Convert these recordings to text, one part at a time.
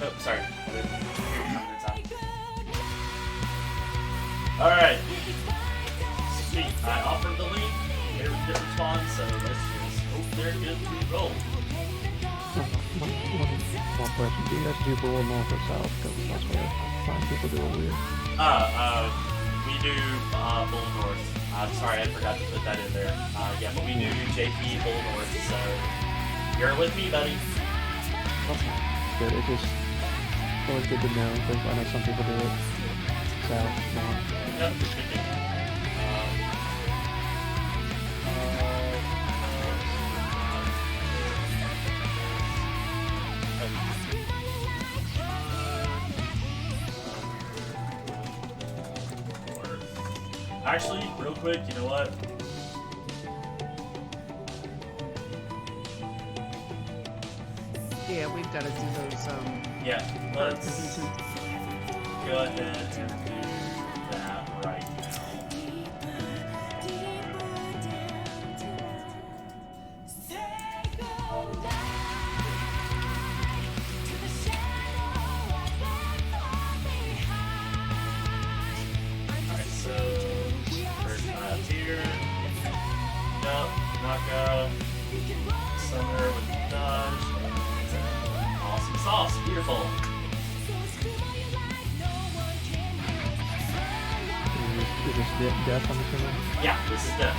Oh, sorry. Alright. Sweet. I offered the link. They didn't respond, so let's just hope they're good to roll. One question. Do you guys do Bull North or South? Because that's where I find people do it weird. We do Bull North. I'm sorry, I forgot to put that in there. Yeah, but we do JP Bull North, so you're with me, buddy. Good. It's just always good to know because I know some people do it South, North. Yep, it's good to know. Actually, real quick, you know what? Yeah, we've got to do those, Yeah, let's go ahead and do that right now. Alright, so first round here. Jump, knockout, summer with dodge. Awesome sauce, beautiful. Is this death, I'm assuming? Yeah, this is death.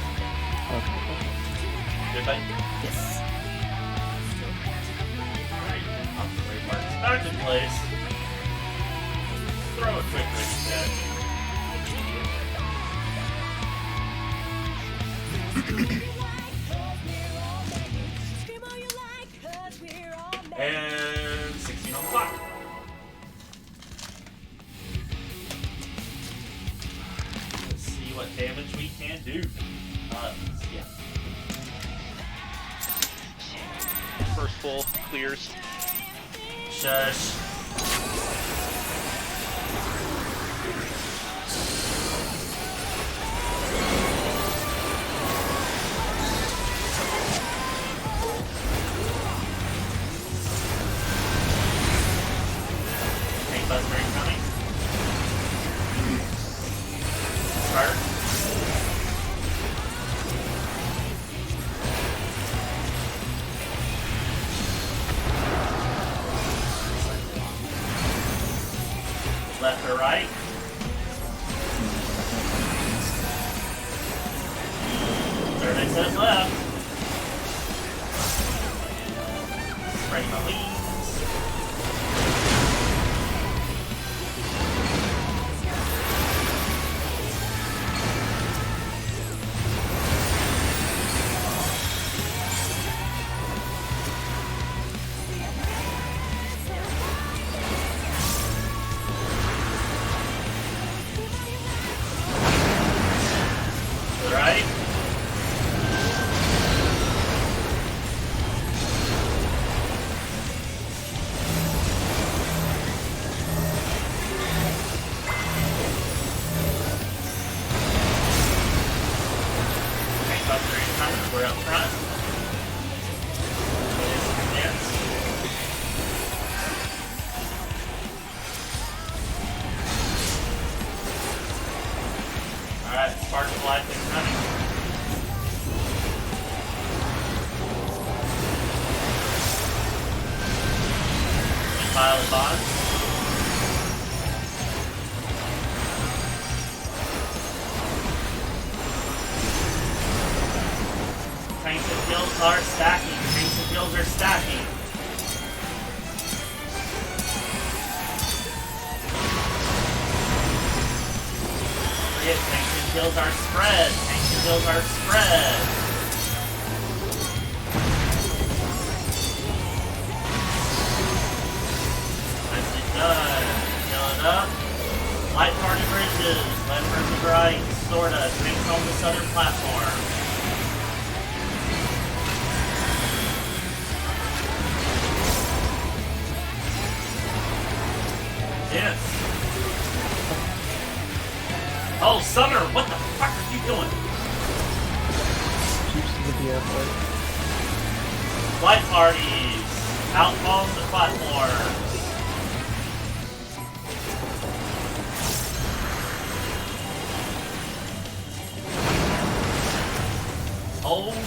Okay. Good buddy? yes. Alright, pop the wave marks back in place. Throw a quick reset. And 16 on the clock. Let's see what damage we can do. Yeah. First full clears. Shush. Tank Buster incoming. Start. Left or right? Survey says left. Spreading my wings. Right? Tank Buster incoming. We're up front. Yes. Alright, Spark of Life incoming. Pile bonds. Tanks and kills are stacking. Tanks and kills are stacking. Forget tanks and kills are spread. Tanks and kills are spread. Nicely done. Filling up. Light party bridges. Left versus right. Sorta. Tanks on the southern platform. Yes. Oh, Summer, what the fuck are you doing? Keeps the DF Light parties. Outfalls the platform.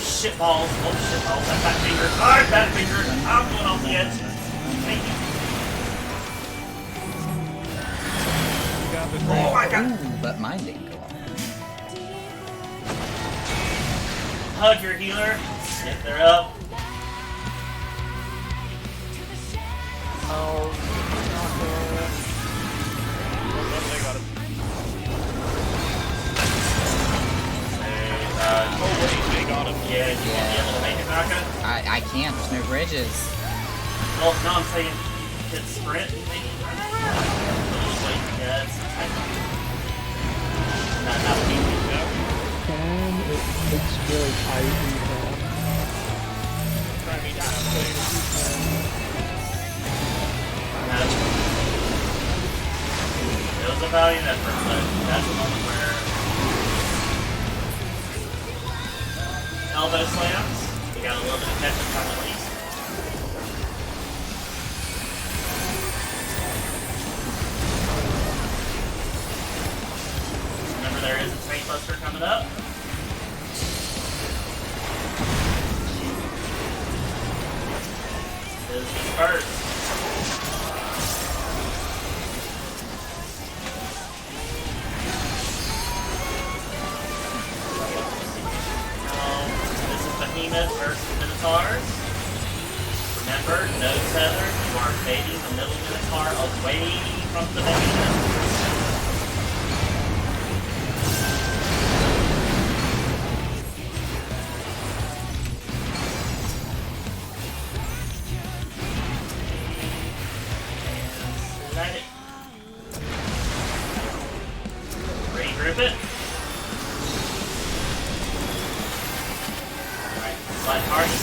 shit balls. Oh, shit balls. That fat finger. Alright, fat finger. I'm going off the edge. Thank you. Oh my god. Ooh, but mine didn't go off. Hug your healer. If they're up. Oh, they got him. Oh wait, they got him. Yeah, you won't be able to make it, Naka? I can't. There's no bridges. Well, no, I'm saying you could sprint and maybe run around. Wait, yeah, it's tight. That would be It's really tight and It was a valiant effort, but that's the moment where elbow slams. We got a little bit of catch-up time at least. Remember, there is a tank buster coming up. This is first. This is Behemoth versus Minotaurs. Remember, no tether. You are fading the middle Minotaur away from the Behemoth. Let it. Regroup it. Alright, slide party.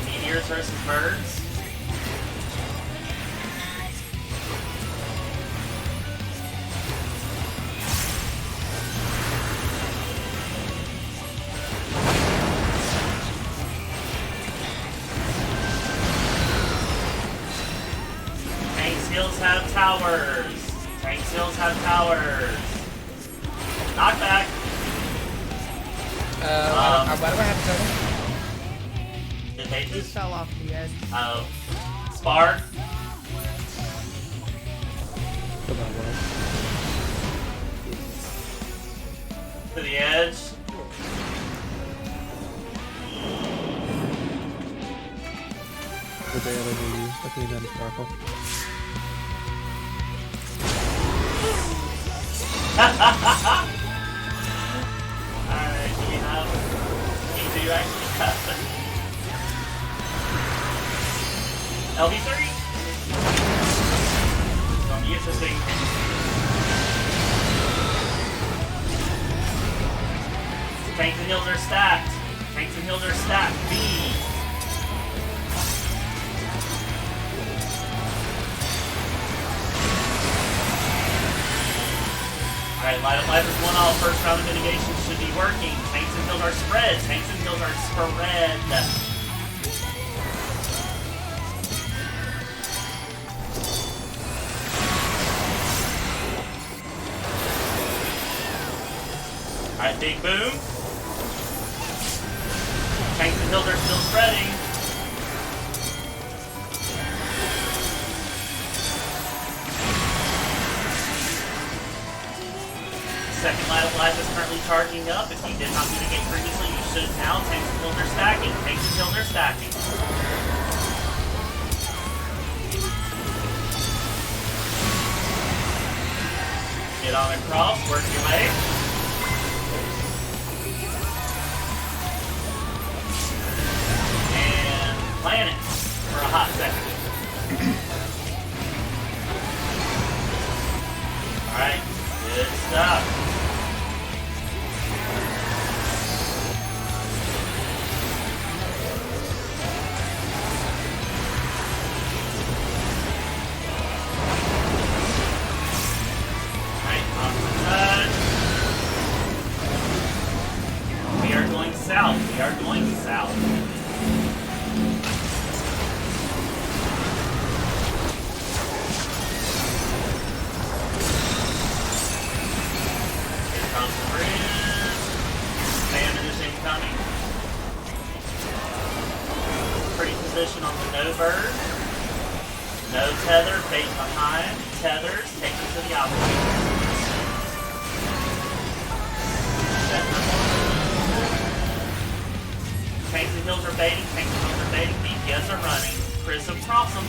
Meteors versus birds. Tank skills have towers. Tank skills have towers. Knockback. Why do I have total? Did He pages? fell off the edge. Spar. come on, well. To the edge. The bail over you, Athena and Sparkle. Alright, do you have... Do you actually have... LV3? It's gonna be interesting. Tanks and heals are stacked. Tanks and heals are stacked. B. Alright, Light of Life is one all. First round of mitigation should be working. Tanks and heals are spread. Tanks and heals are spread. Alright, big boom. Tanks and heals are still spreading. Second Light of Life is currently charging up. If you did not mitigate previously, you should now. Tanks and heals are stacking. Tanks and heals are stacking. Get on across, work your way. And plan it for a hot second. Alright, good stuff. bird. No tether, bait behind. Tethers, take them to the opposite. Tanks and hills are baiting, tanks and hills are baiting, BPS are running. Prism, cross them.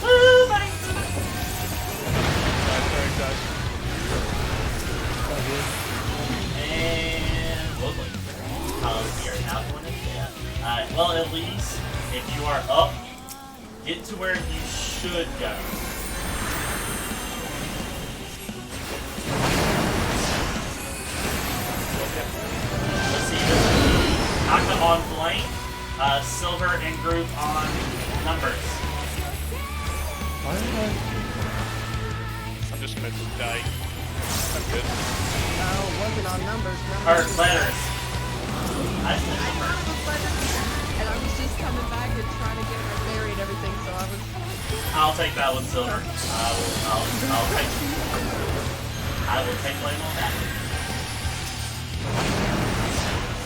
Woo, buddy! Sorry, guys. And Woodley. We are now going to death. Alright, well, at least if you are up, get to where you should go. Let's see, this is Naka on Blank, Silver and Group on Numbers. Why am I? I'm just gonna die. I'm good. Working on numbers. Or letters. I I said thought numbers. it was letters, and I was just coming back and trying to get her married and everything, so I was. I'll take that one, Silver. I will take blame on that.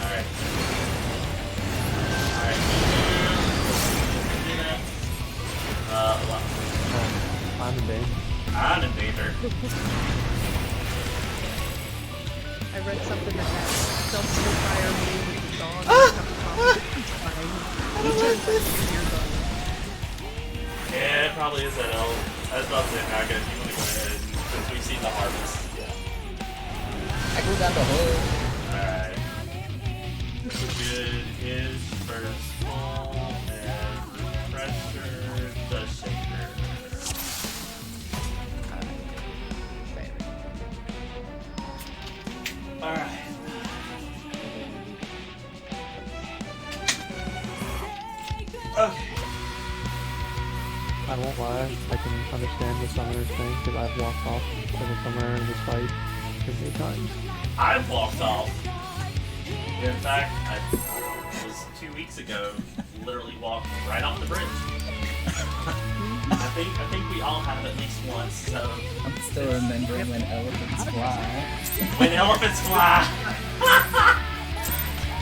Alright. Alright. Do that. Well, I'm in vain. I'm in danger. I read something that had dumpster fire me with the dog. He turned 13 years old. Yeah, it probably is that L. I was about to say, Naka, if you want to go ahead, since we've seen the harvest. I go down the hole. Alright. Good is first full and pressure the shaker. Alright. Okay. I won't lie, I can understand the summoner's thing because I've walked off as a summoner in this fight too many times. I've walked off. In fact, it was 2 weeks ago. Literally walked right off the bridge. I think we all have at least once. So I'm still remembering when elephants fly. when elephants fly,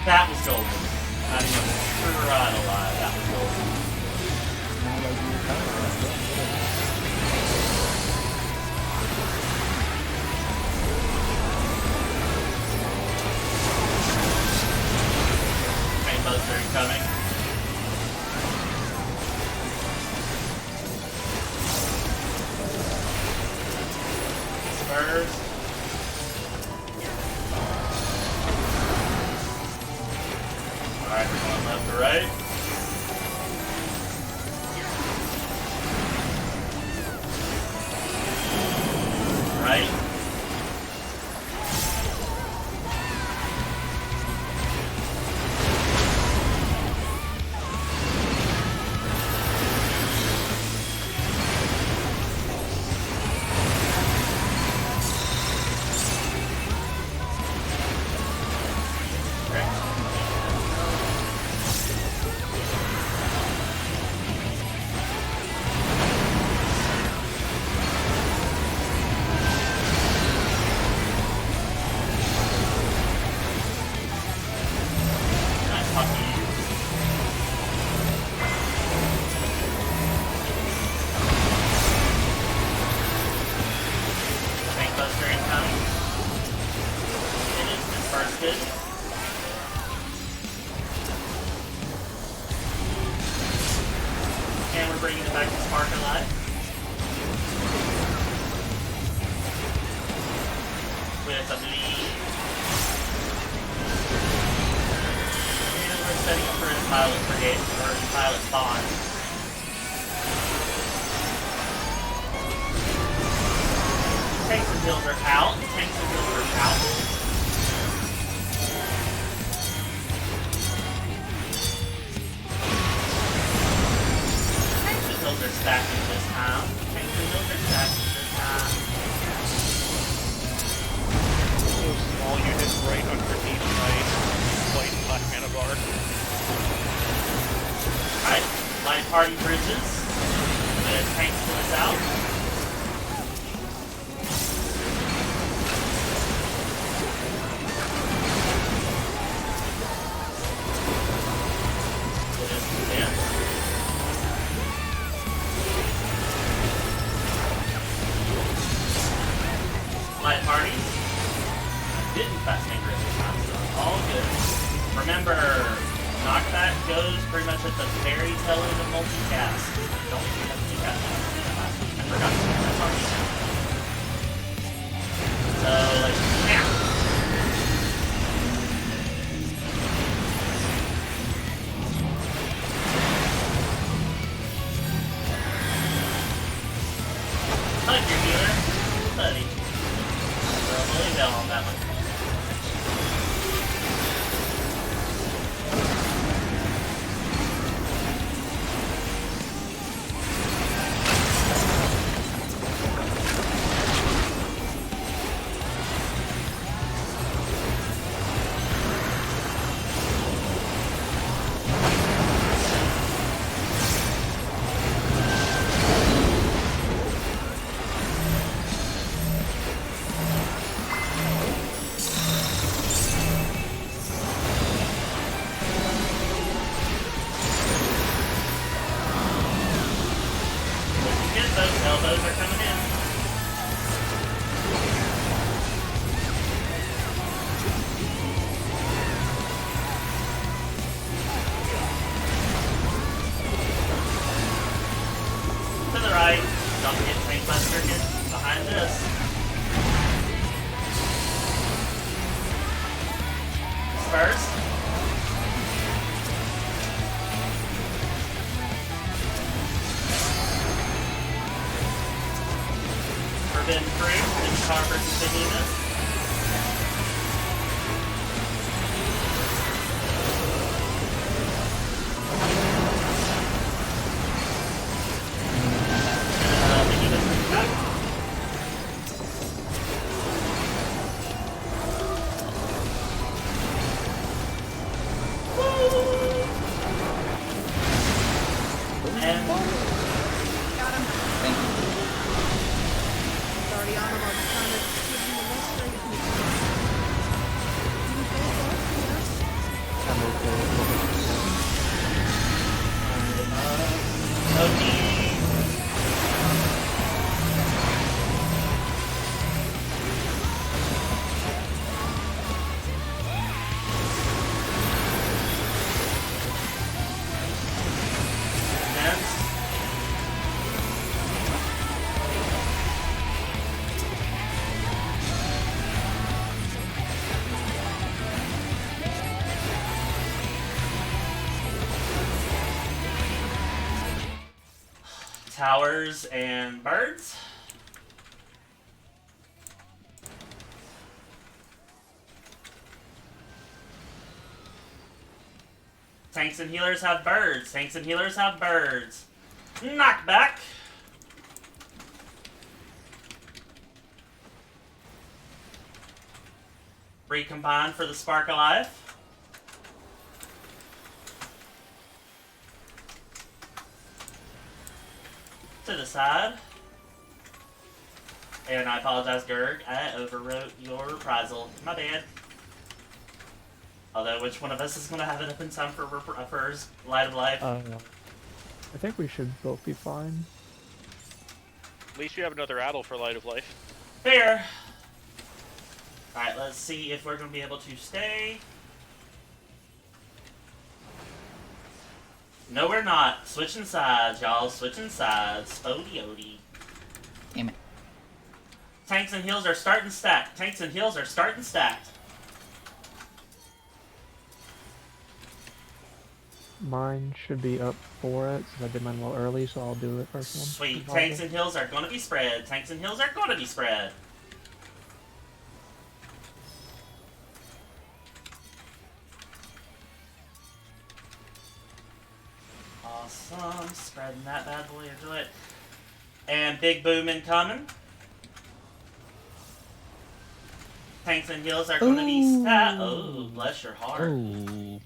that was golden. Not even true or a lie. That was golden. Now like you were talking about Buster incoming. Spurs. Alright, we're going left to right. Right. Nice hockey. Tank Buster incoming. It is the first hit. And we're bringing it back to Spark Alive. With a bleed. And we're setting up for his pilot brigade, or his pilot spawn. Tanks and hills are out. Tanks and hills are out. Tanks and hills are stacking this time. Tanks and hills are stacking this time. Those small units right underneath my white and black mana bar. Alright, line party bridges. The tanks to the south. It is Fairy telling the multicast. Don't multicast. I forgot. That's on me. So, like, yeah. Hug your healer, buddy. Throw a million down on that one. Those elbows are coming in. To the right. Don't get tanked by circuit. Behind this. First. Forbidden Fruit, and Car versus Behemoth. Behemoth back. And Got him. Thank you. It's already on him. I'm trying to give him a less strength. I'm okay. OT. Next. Towers and birds. Tanks and healers have birds. Tanks and healers have birds. Knockback. Recombine for the Spark of Life. To the side. And I apologize, Gerg. I overwrote your reprisal. My bad. Although, which one of us is going to have it up in time for Light of Life? I think we should both be fine. At least you have another Addle for Light of Life. Fair. Alright, let's see if we're going to be able to stay. No, we're not. Switching sides, y'all. Switching sides. Odie odie. Damn it. Tanks and heals are starting stacked. Tanks and heals are starting stacked. Mine should be up for it since I did mine a little early, so I'll do it first one. Sweet. Tanks and heals are going to be spread. Tanks and heals are going to be spread. Awesome. Spreading that bad boy into it. And big boom incoming. Tanks and heals are going to be stat. Oh, bless your heart. Oh.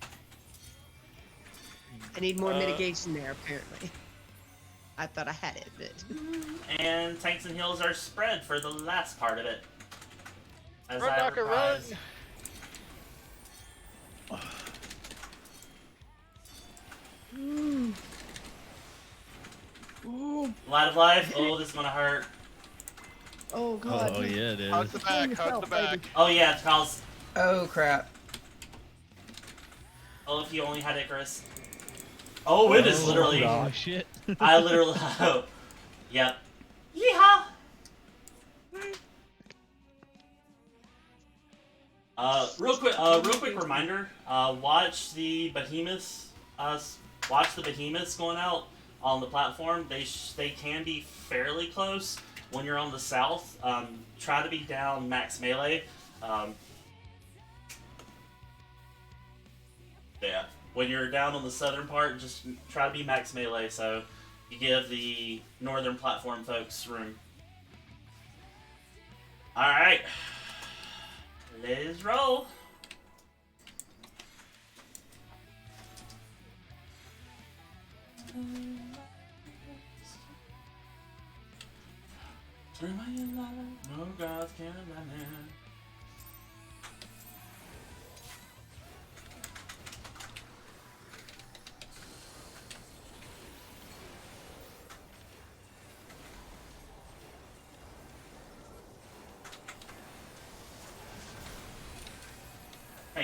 I need more mitigation there, apparently. I thought I had it, but... And tanks and heals are spread for the last part of it. As Run, I Knocker, run! reprise. Light of Life. Oh, this is gonna hurt. Oh, God. Oh yeah, it is. Hug the back, hug the yourself, back. baby. Oh yeah, Charles. Oh crap. Oh, if you only had Icarus. Oh, it is literally. Oh shit. I literally. Yep. Yeehaw! Real quick reminder. Watch the behemoths. Watch the behemoths going out on the platform. They can be fairly close when you're on the south. Try to be down max melee. Yeah. When you're down on the southern part, just try to be max melee so you give the northern platform folks room. Alright. Let's roll. No gods can abandon.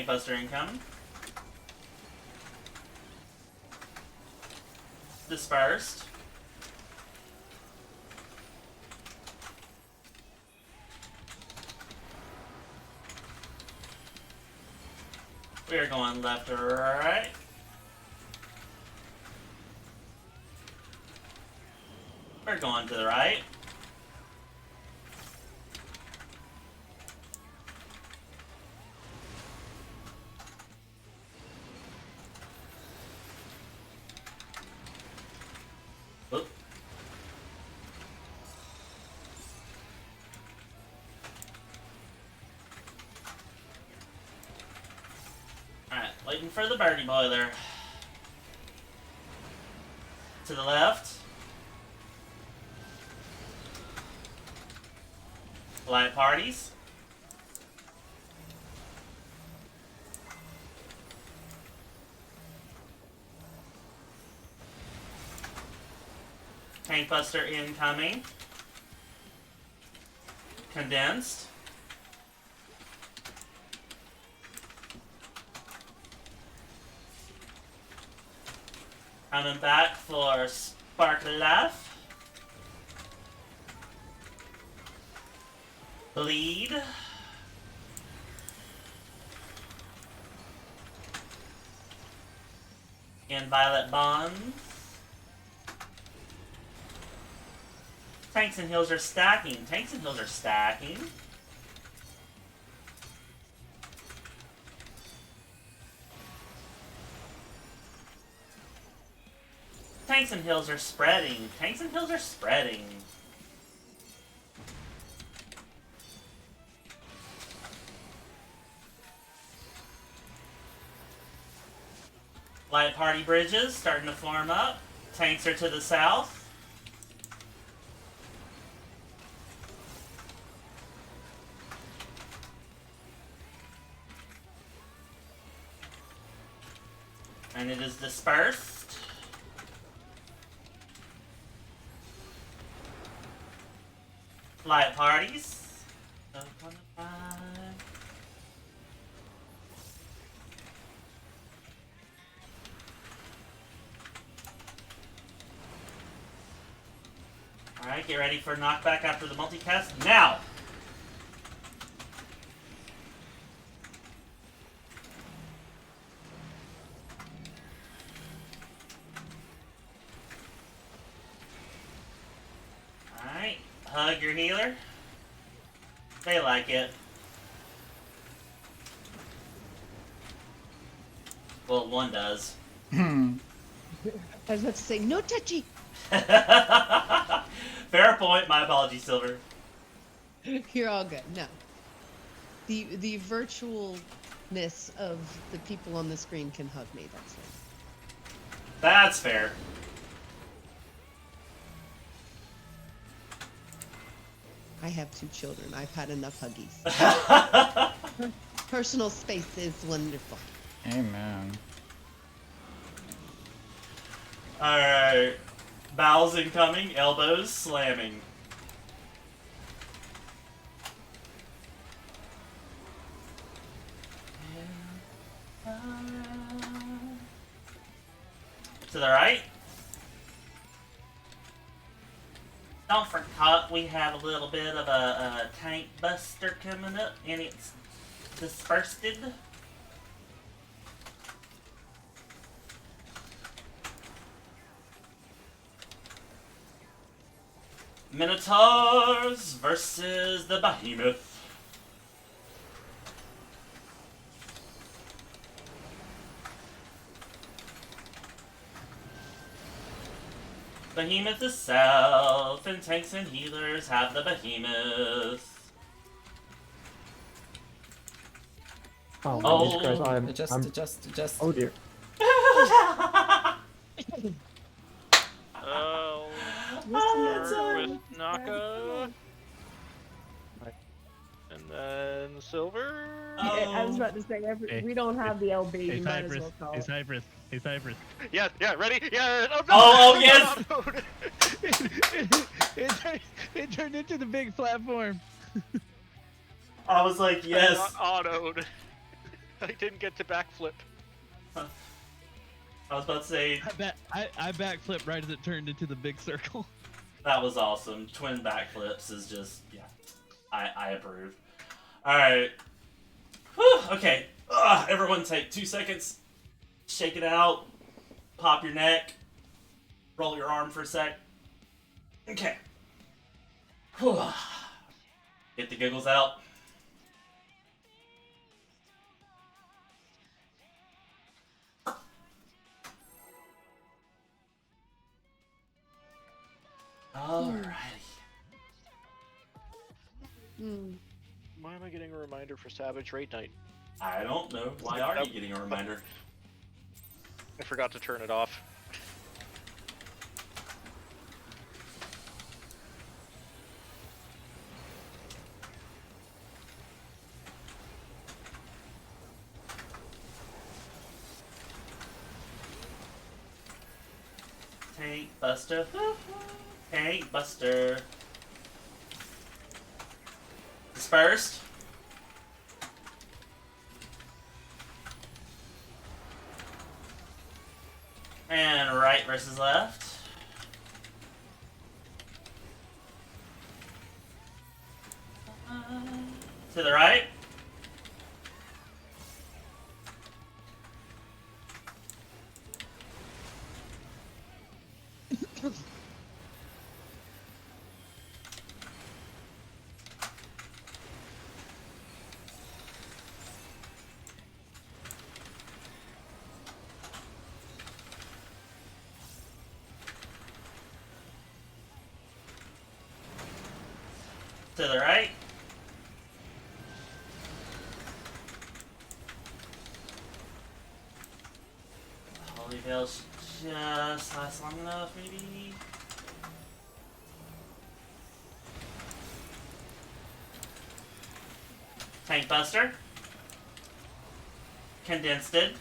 Buster incoming. Dispersed. We are going left or right. We're going to the right. Oop. Alright, waiting for the birdie boiler. To the left. Light parties. Tank Buster incoming. Condensed. Coming back for Spark Life. Bleed. And Violet Bonds. Tanks and heals are stacking. Tanks and heals are stacking. Tanks and heals are spreading. Tanks and heals are spreading. Light party bridges starting to form up. Tanks are to the south. And it is dispersed. Light parties. Alright, get ready for knockback after the multicast now! Alright, hug your healer. They like it. Well, one does. I was about to say, no touchy. Fair point. My apologies, Silver. You're all good. No. The virtualness of the people on the screen can hug me. That's it. That's fair. I have 2 children. I've had enough huggies. Personal space is wonderful. Amen. Alright. Bowels incoming, elbows slamming. To the Don't forget we have a little bit of a tank buster coming up, and it's dispersed. Minotaurs versus the Behemoth. Behemoth is south, and tanks and healers have the Behemoth. Oh, Oh. Jesus Christ, I'm, Adjust. oh dear. Oh, Listen, with Naka. And then Silver. Oh. I was about to say, Hey, we don't have the LB. Hey You might as Cypress, well call hey it. Cypress, hey Cypress. Yeah, ready? Yeah. Oh, no! Oh, yes! It turned into the big platform. I was like, I yes. got autoed. I didn't get to backflip. I was about to say, I backflipped right as it turned into the big circle. that was awesome. Twin backflips is just, yeah. I approve. Alright. Okay. Everyone take 2 seconds. Shake it out. Pop your neck. Roll your arm for a sec. Okay. Get the giggles out. Alrighty. Hmm. Why am I getting a reminder for Savage Raid Night? I don't know. Why are you getting a reminder? I forgot to turn it off. Tank Buster. Tank Buster. Dispersed. And right versus left. To the right. To the right. Holy Veil's just lasts long enough, maybe. Tank Buster. Condensed it.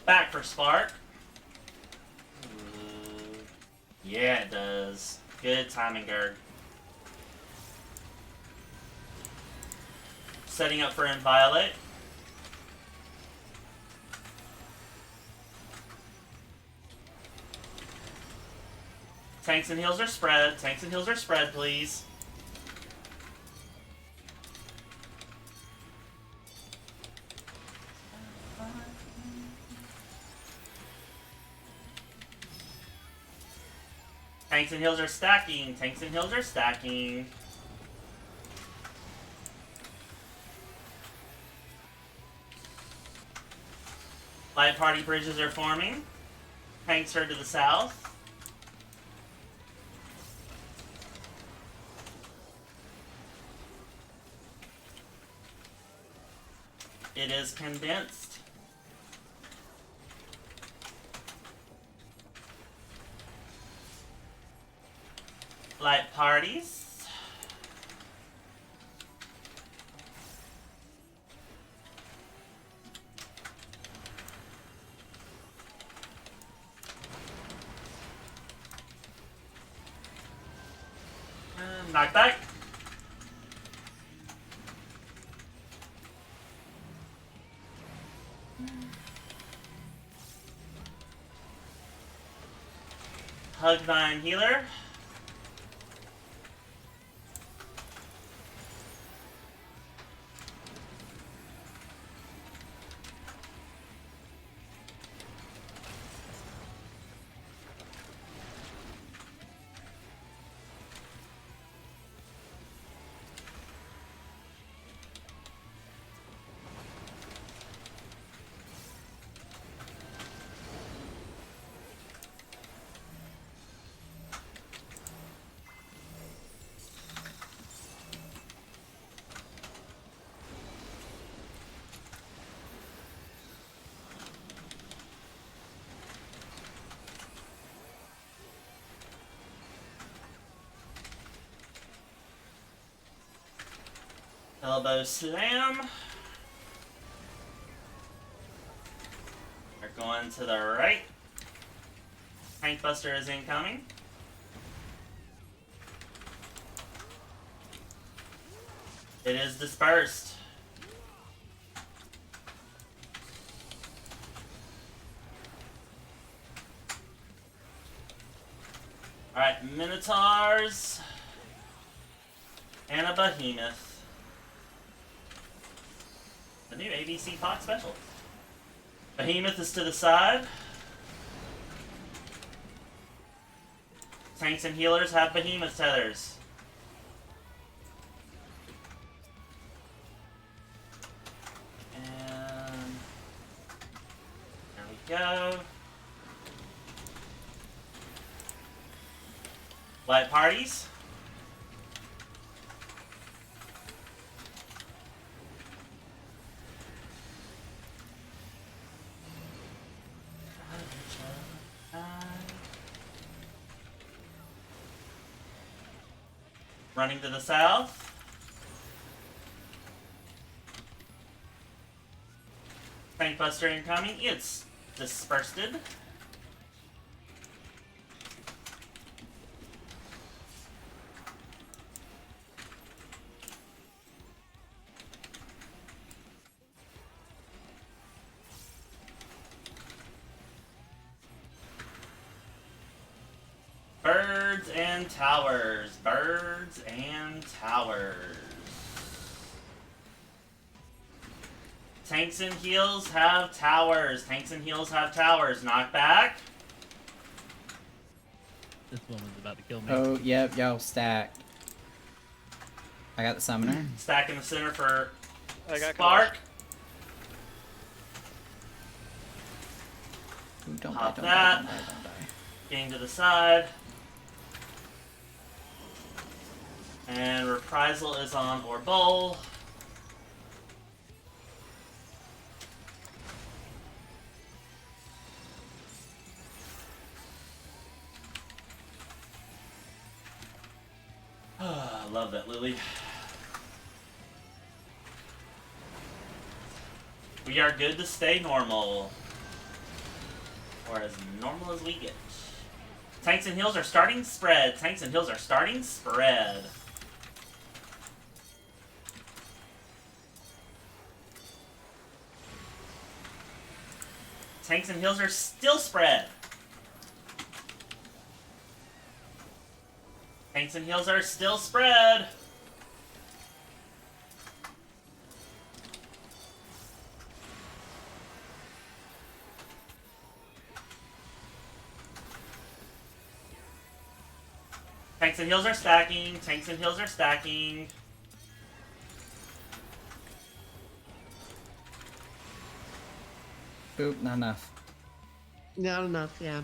Back for Spark. Yeah, it does. Good timing, Gerd. Setting up for Inviolate. Tanks and heals are spread. Tanks and heals are spread, please. Tanks and heals are stacking. Tanks and heals are stacking. Light party bridges are forming. Tanks are to the south. It is condensed. Light parties. Knockback. Hug9 healer. Elbow slam. We're going to the right. Tank Buster is incoming. It is dispersed. Alright, Minotaurs. And a Behemoth. The new ABC Fox special. Behemoth is to the side. Tanks and healers have Behemoth tethers. And there we go. Light parties. Running to the south. Tank Buster incoming. It's dispersed. Birds and towers. Birds and towers. Tanks and heals have towers. Tanks and heals have towers. Knockback. This woman's about to kill me. Oh, yep, yo, stack. I got the summoner. Stack in the center for I got Spark. Ooh, don't die, Pop don't that. die, don't die, don't die. Getting to the side. And Reprisal is on Orbol. I love that Lily. We are good to stay normal. Or as normal as we get. Tanks and heals are starting spread. Tanks and heals are starting spread. Tanks and heals are still spread. Tanks and heals are still spread. Tanks and heals are stacking. Tanks and heals are stacking. Boop, not enough. Not enough, yeah.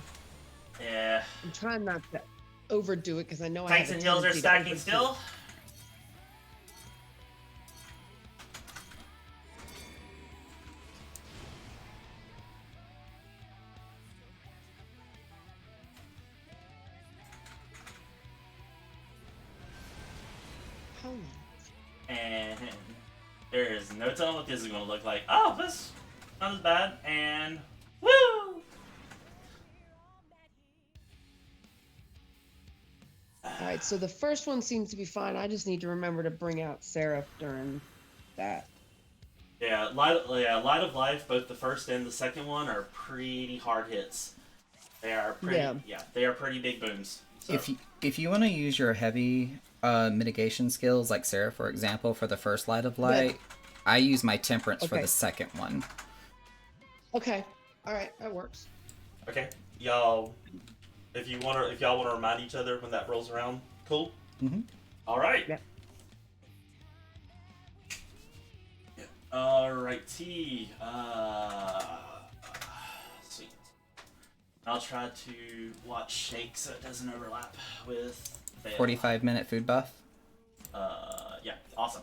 Yeah. I'm trying not to overdo it because I know Tanks I have and a heals are tendency to stacking overdo it. still. Hold on. And there is no telling what this is going to look like. Oh, this not as bad. And woo! Alright, so the first one seems to be fine. I just need to remember to bring out Seraph during that. Yeah, Light of Life, both the first and the second one are pretty hard hits. They are pretty. Yeah. Yeah, they are pretty big booms. So. If you want to use your heavy mitigation skills, like Sarah, for example, for the first light of light, I use my temperance for Okay. the second one. Okay. All right. That works. Okay, y'all. If y'all wanna remind each other when that rolls around, cool. Mhm. All right. Yeah. All righty. Sweet. I'll try to watch Shake so it doesn't overlap with Vale. 45-minute food buff. Yeah, awesome.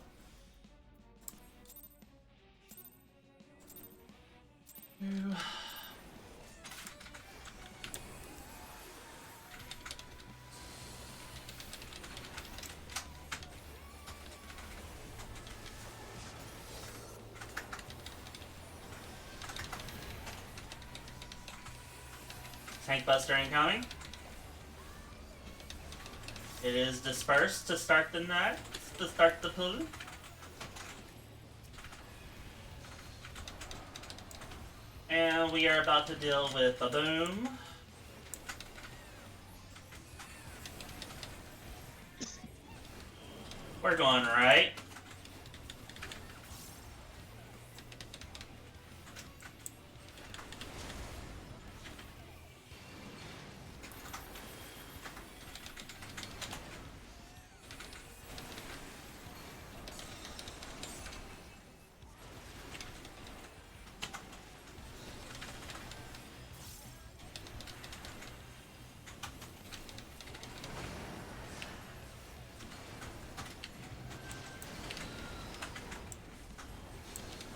Tank Buster incoming. It is dispersed to start the night, to start the pool. And we are about to deal with a boom. We're going right.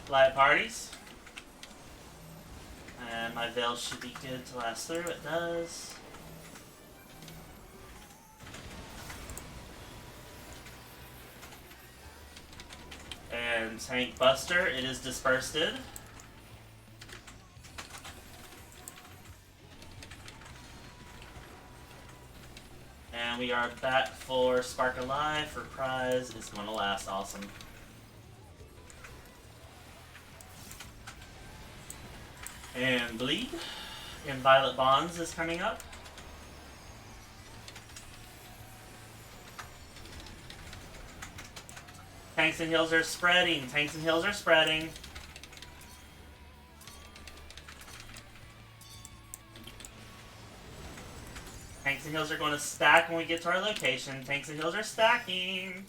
Light parties. And my veil should be good to last through. It does. And Tank Buster, it is dispersed. And we are back for Spark Alive for prize. It's going to last. Awesome. And Bleed in Violet Bonds is coming up. Tanks and heals are spreading. Tanks and heals are spreading. Tanks and heals are going to stack when we get to our location. Tanks and heals are stacking.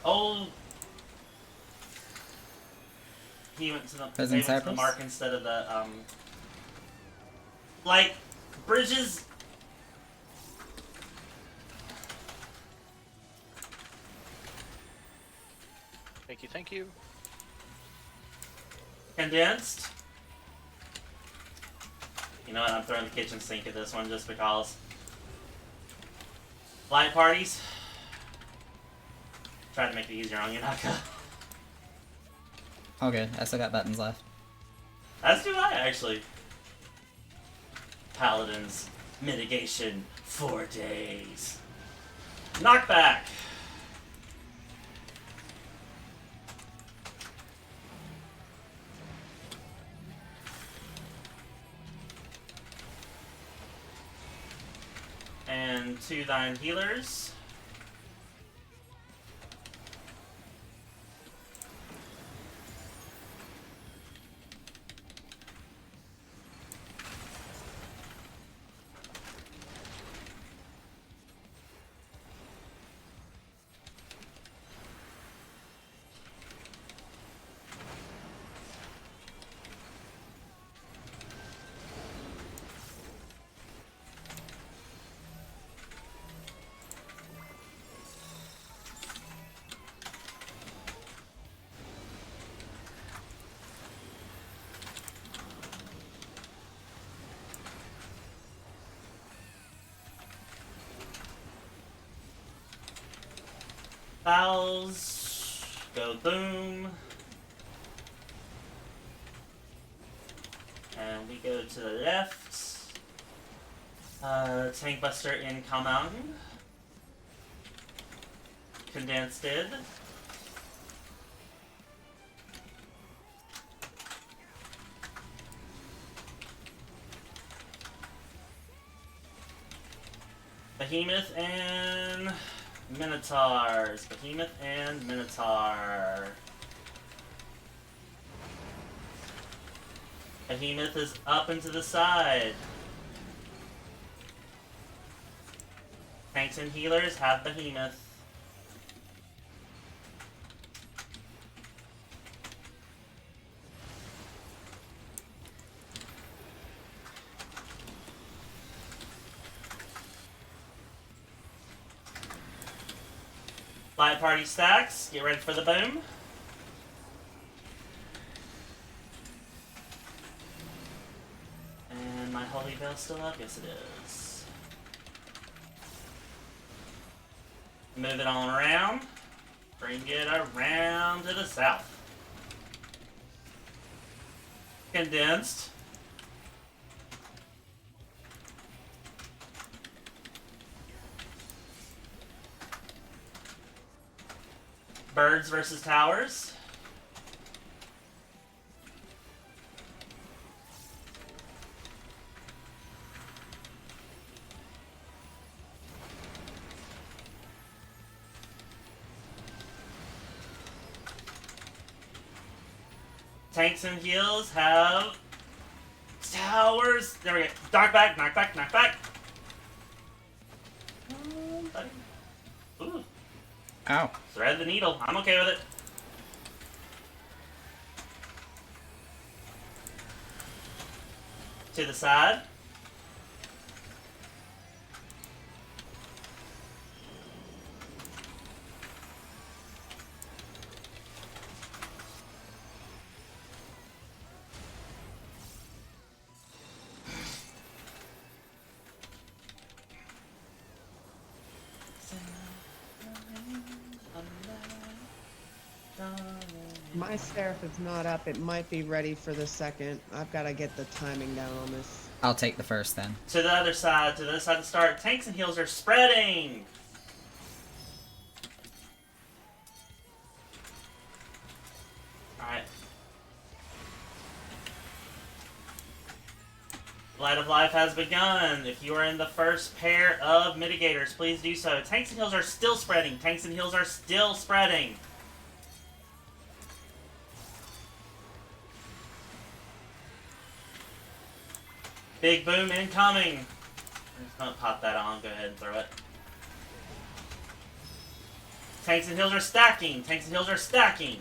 Oh. He went to the mark instead of the like bridges. Thank you. Condensed. You know what? I'm throwing the kitchen sink at this one just because. Light parties. Try to make it easier on you, Naka. Oh good, I still got buttons left. As do I, actually. Paladins. Mitigation. 4 days. Knockback. And to thine healers. Fouls. Go boom. And we go to the left. Tank Buster incoming. Condensed. Behemoth and Minotaurs. Behemoth and Minotaur. Behemoth is up and to the side. Tanks and healers have Behemoth. Light party stacks, get ready for the boom. And my holy veil still up? Yes, it is. Move it on around. Bring it around to the south. Condensed. Birds versus towers. Tanks and heals have towers. There we go. Knock back, knock back, knock back. Buddy. Ooh. Ow. Thread the needle. I'm okay with it. To the side. My Seraph is not up. It might be ready for the second. I've got to get the timing down on this. I'll take the first then. To the other side, to start. Tanks and heals are spreading. Alright. Light of Life has begun. If you are in the first pair of mitigators, please do so. Tanks and heals are still spreading. Tanks and heals are still spreading. Big boom incoming. I'm just gonna pop that on. Go ahead and throw it. Tanks and heals are stacking. Tanks and heals are stacking.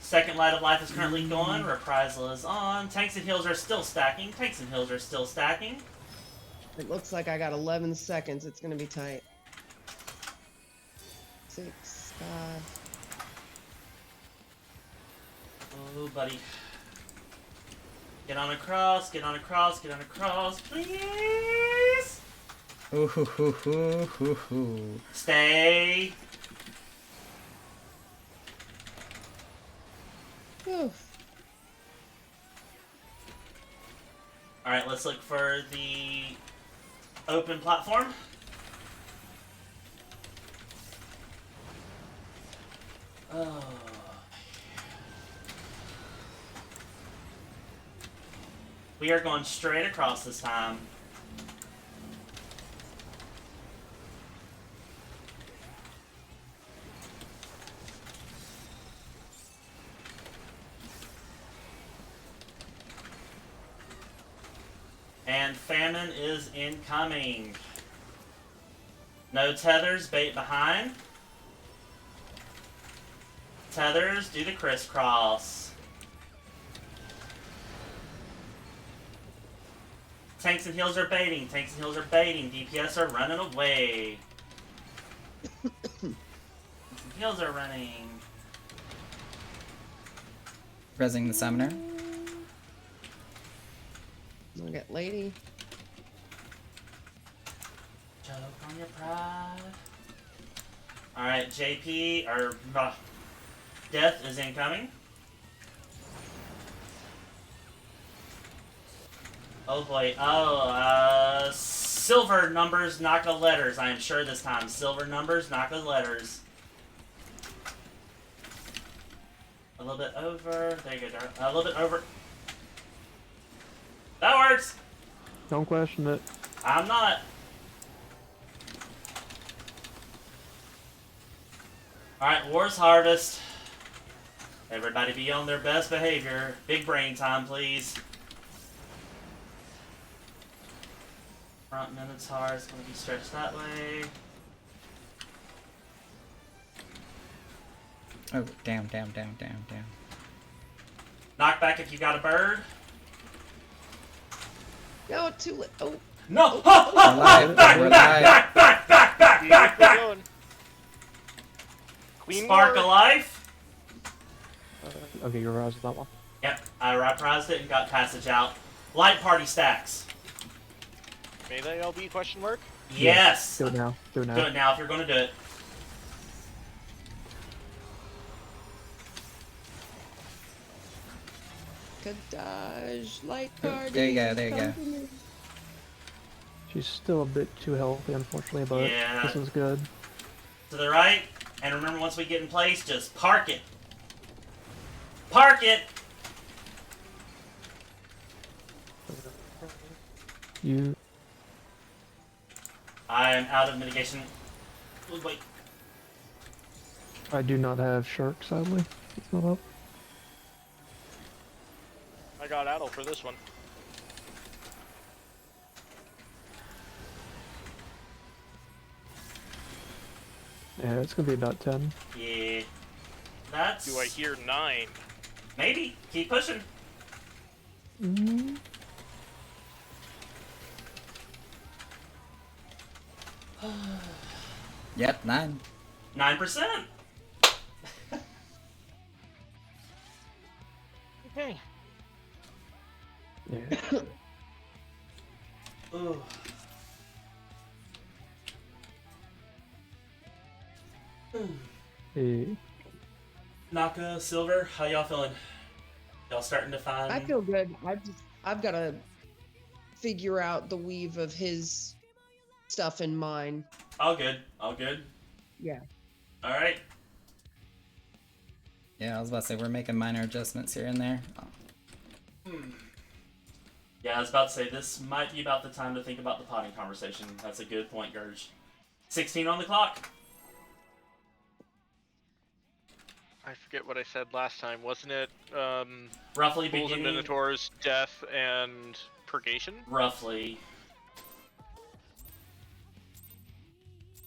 Second Light of Life is currently going. Reprisal is on. Tanks and heals are still stacking. Tanks and heals are still stacking. It looks like I got 11 seconds. It's going to be tight. 6, 5. Oh, buddy. Get on across, get on across, get on across, please! Ooh hoo hoo hoo hoo hoo. Stay. Whew. Alright, let's look for the open platform. Oh. We are going straight across this time. And famine is incoming. No tethers, bait behind. Tethers, do the crisscross. Tanks and heals are baiting. Tanks and heals are baiting. DPS are running away. Tanks and heals are running. Resing the summoner. Look at lady. Choke on your pride. Alright, JP, or Death is incoming. Oh boy. Oh, silver numbers, not the letters, I am sure this time. Silver numbers, not the letters. A little bit over. There you go, Dar. A little bit over. That works. Don't question it. I'm not. Alright, War's Harvest. Everybody be on their best behavior. Big brain time, please. Front Minotaur is going to be stretched that way. Oh, down. Knock back if you got a bird. No, too late. Oh, No! We're live. We're live. Keep going. Queen Spark War. of Life. Okay, you're right with that one. Yep, I reprised it and got passage out. Light party stacks. Melee LB question mark? Yes! Do it now. Do it now. Do it now if you're going to do it. Kadaj, light party. There you go, there you go. come to me. She's still a bit too healthy, unfortunately, but Yeah. this is good. To the right. And remember, once we get in place, just park it. Park it! You. I am out of mitigation. Wait. I do not have shark, sadly. It's not up. I got Addle for this one. Yeah, it's gonna be about 10. Yeah. That's... Do I hear 9? Maybe. Keep pushing. Mm. Yep, 9. 9%. Okay. Yeah. Ooh. Hey. Naka, Silver, how y'all feeling? Y'all starting to find... I feel good. I've got to figure out the weave of his stuff in mine. All good. All good. Yeah. Alright. Yeah, I was about to say, we're making minor adjustments here and there. Yeah, I was about to say, this might be about the time to think about the potting conversation. That's a good point, Gurge. 16 on the clock. I forget what I said last time. Wasn't it Roughly Bulls and beginning... Minotaurs, Death, and Purgation? Roughly.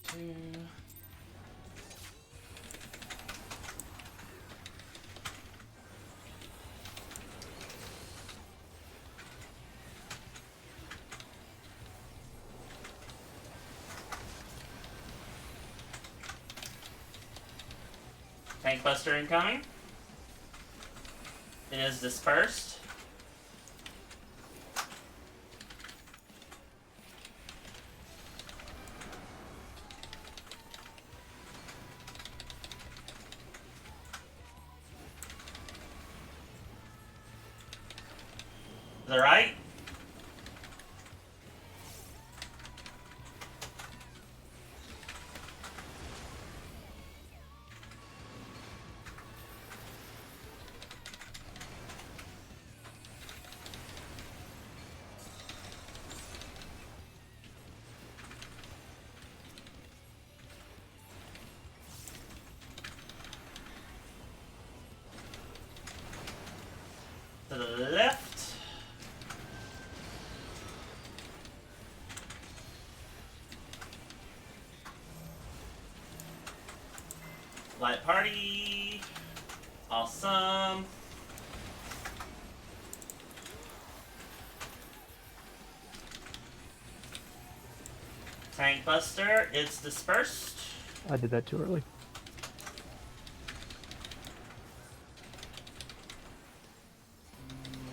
2... Tank Buster incoming. It is dispersed. To the right. To the left. Light party. Awesome. Tank Buster, it's dispersed. I did that too early.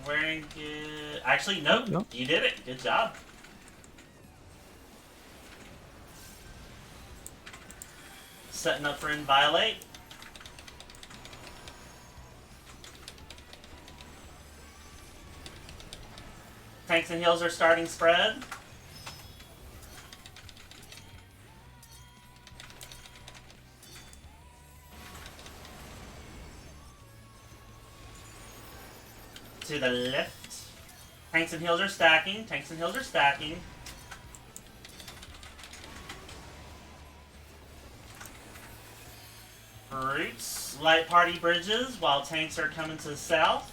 Wearing good. Actually, nope. Nope. You did it. Good job. Setting up for Inviolate. Tanks and heals are starting spread. To the left. Tanks and heals are stacking. Tanks and heals are stacking. Roots. Light party bridges while tanks are coming to the south.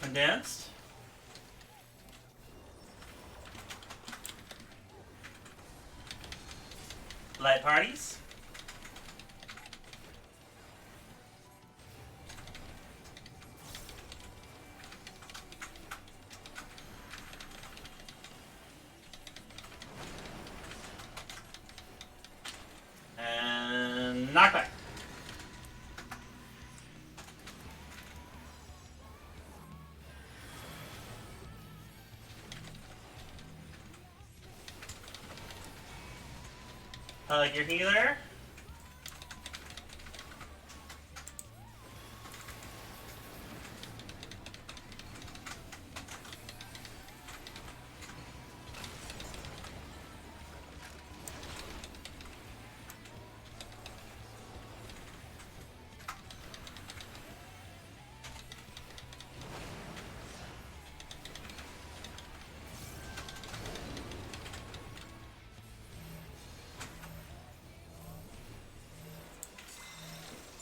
Condensed. Light parties. And knockback. Hug your healer.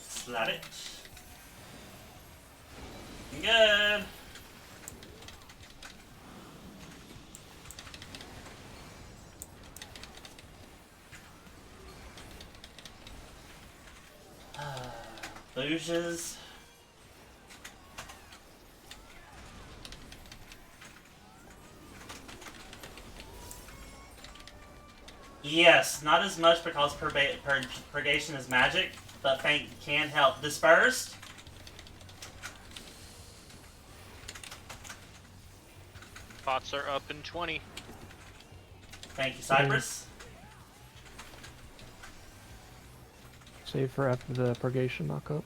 Slap it. Good. Bouges. Yes, not as much because purgation is magic, but Faint can help. Dispersed. Pots are up in 20. Thank you, Cypress. Save for after the purgation knockup.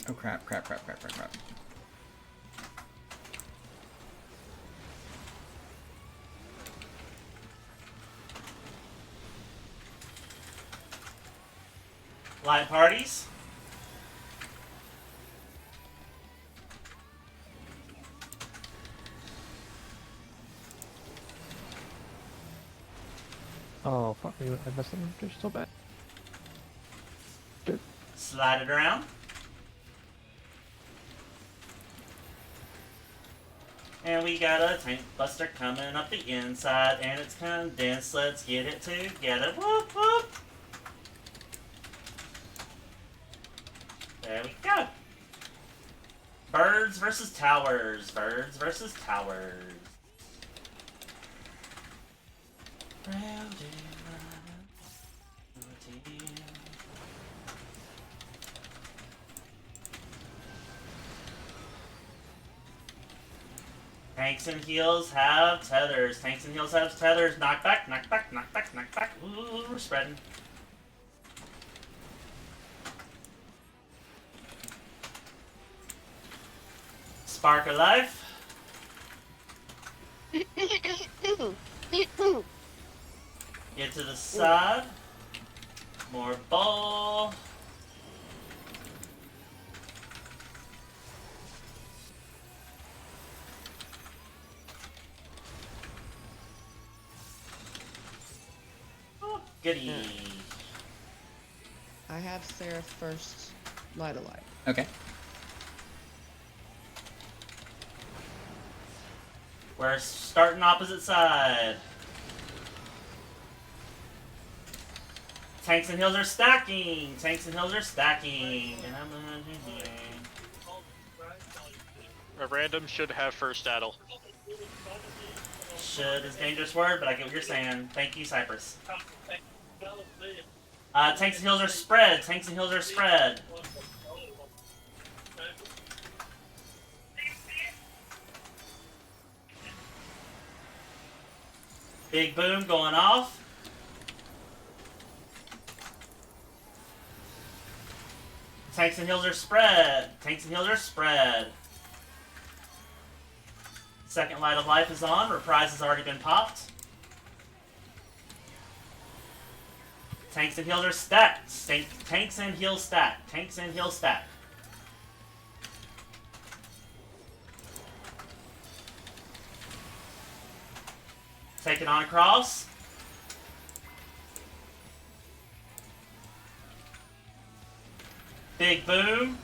Oh crap, crap, crap, crap, crap, crap. Light parties. Oh, fuck me, I messed up just so bad. Good. Slide it around. And we got a tank buster coming up the inside, and it's condensed. Let's get it together. Whoop, whoop. There we go. Birds versus towers. Birds versus towers. Tanks and heals have tethers. Tanks and heals have tethers. Knockback, knockback, knockback, knockback. Ooh, we're spreading. Spark of life. Get to the side. More ball. Oh, goody. I have Seraph first. Light a light. Okay. We're starting opposite side. Tanks and heals are stacking. Tanks and heals are stacking. And I'm gonna do here. A random should have first addle. Should is a dangerous word, but I get what you're saying. Thank you, Cypress. Tanks and heals are spread. Tanks and heals are spread. Big boom going off. Tanks and heals are spread. Tanks and heals are spread. Second Light of Life is on. Reprise has already been popped. Tanks and heals are stacked. Tanks and heals stacked. Tanks and heals stacked. Take it on across. Big boom.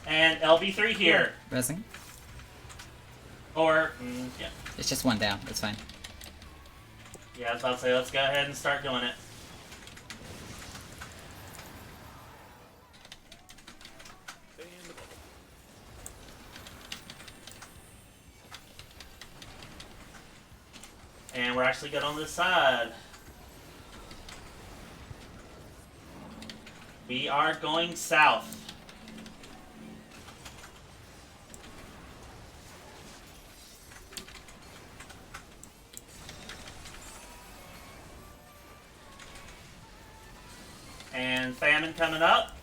And LB3 here. Resing. Or, yeah. It's just one down. It's fine. Yeah, I was about to say, let's go ahead and start doing it. And we're actually good on this side. We are going south. And famine coming up.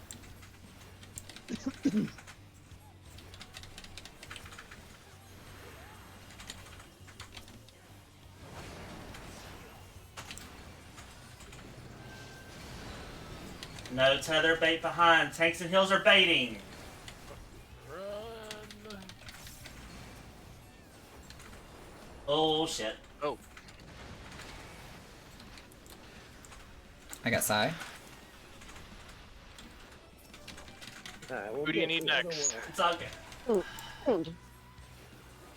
No tether bait behind. Tanks and heals are baiting. Run. Oh shit. Oh, I got Psy. who do you need next? It's all good.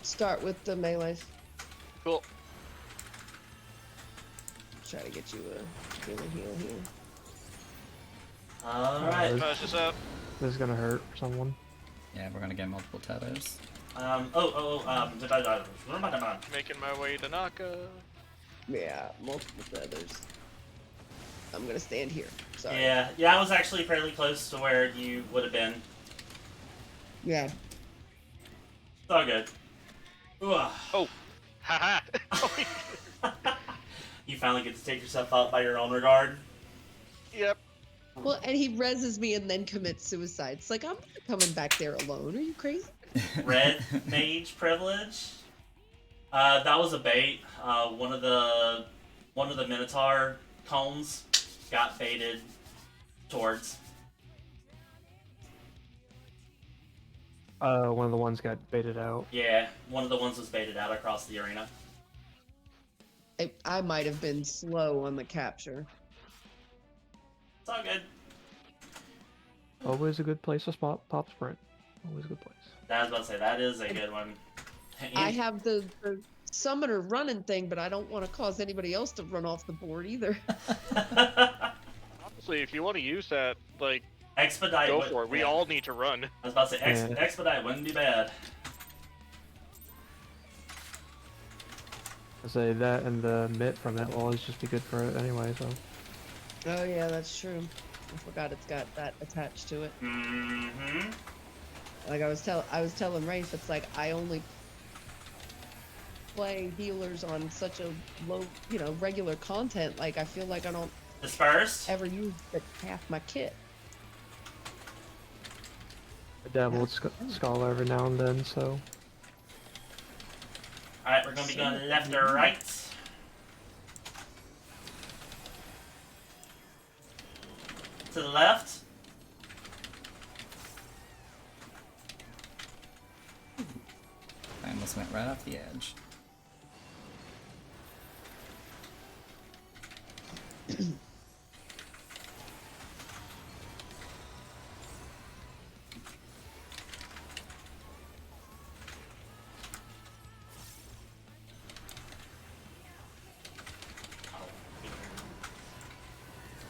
Start with the melee. Cool. Try to get you a heal here. Alright. Push this up. This is gonna hurt someone. Yeah, we're gonna get multiple tethers. Making my way to Naka. Yeah, multiple feathers. I'm gonna stand here. Sorry. Yeah, I was actually fairly close to where you would have been. Yeah. It's all good. Ugh. Oh. Haha. You finally get to take yourself out by your own regard. Yep. Well, and he reses me and then commits suicide. It's like, I'm not coming back there alone. Are you crazy? Red mage privilege. That was a bait. One of the Minotaur cones got baited towards. One of the ones got baited out. Yeah, one of the ones was baited out across the arena. I might have been slow on the capture. It's all good. Always a good place to spot pop sprint. Always a good place. I was about to say, that is a good one. I have the summoner running thing, but I don't want to cause anybody else to run off the board either. Honestly, if you want to use that, like, Expedite. go for it. We all need to run. I was about to say, Yeah. Expedite wouldn't be bad. I say that and the mitt from it will always just be good for it anyway. So Oh yeah, that's true. I forgot it's got that attached to it. Mm-hmm. Like I was telling Rafe, it's like I only play healers on such a low, regular content. Like I feel like I don't Dispersed. ever use but half my kit. I dabble with Scholar every now and then. So Alright, we're gonna be going left or right. To the left. I almost went right off the edge.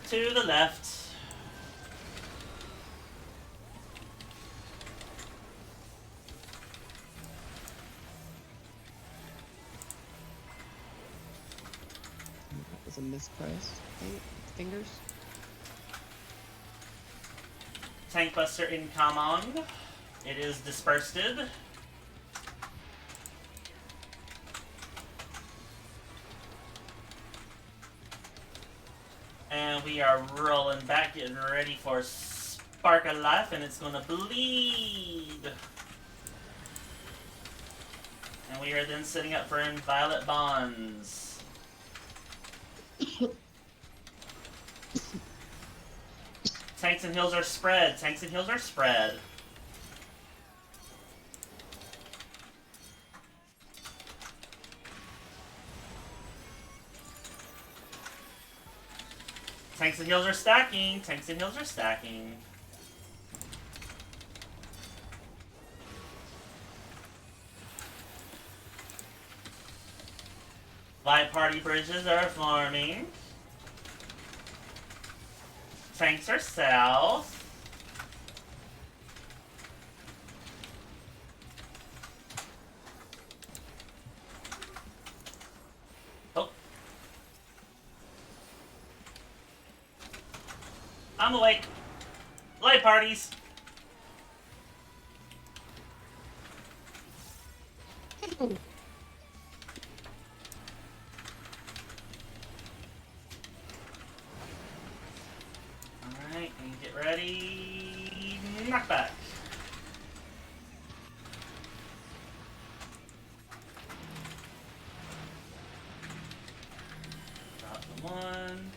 To the left. That was a mispress. Fingers. Tank Buster incoming. It is dispersed. And we are rolling back, getting ready for spark of life, and it's gonna bleed. And we are then setting up for Inviolate Bonds. Tanks and heals are spread. Tanks and heals are spread. Tanks and heals are stacking. Tanks and heals are stacking. Light party bridges are forming. Tanks are south. Oh. I'm awake. Light parties. Alright, and get ready. Knockback. Drop the one.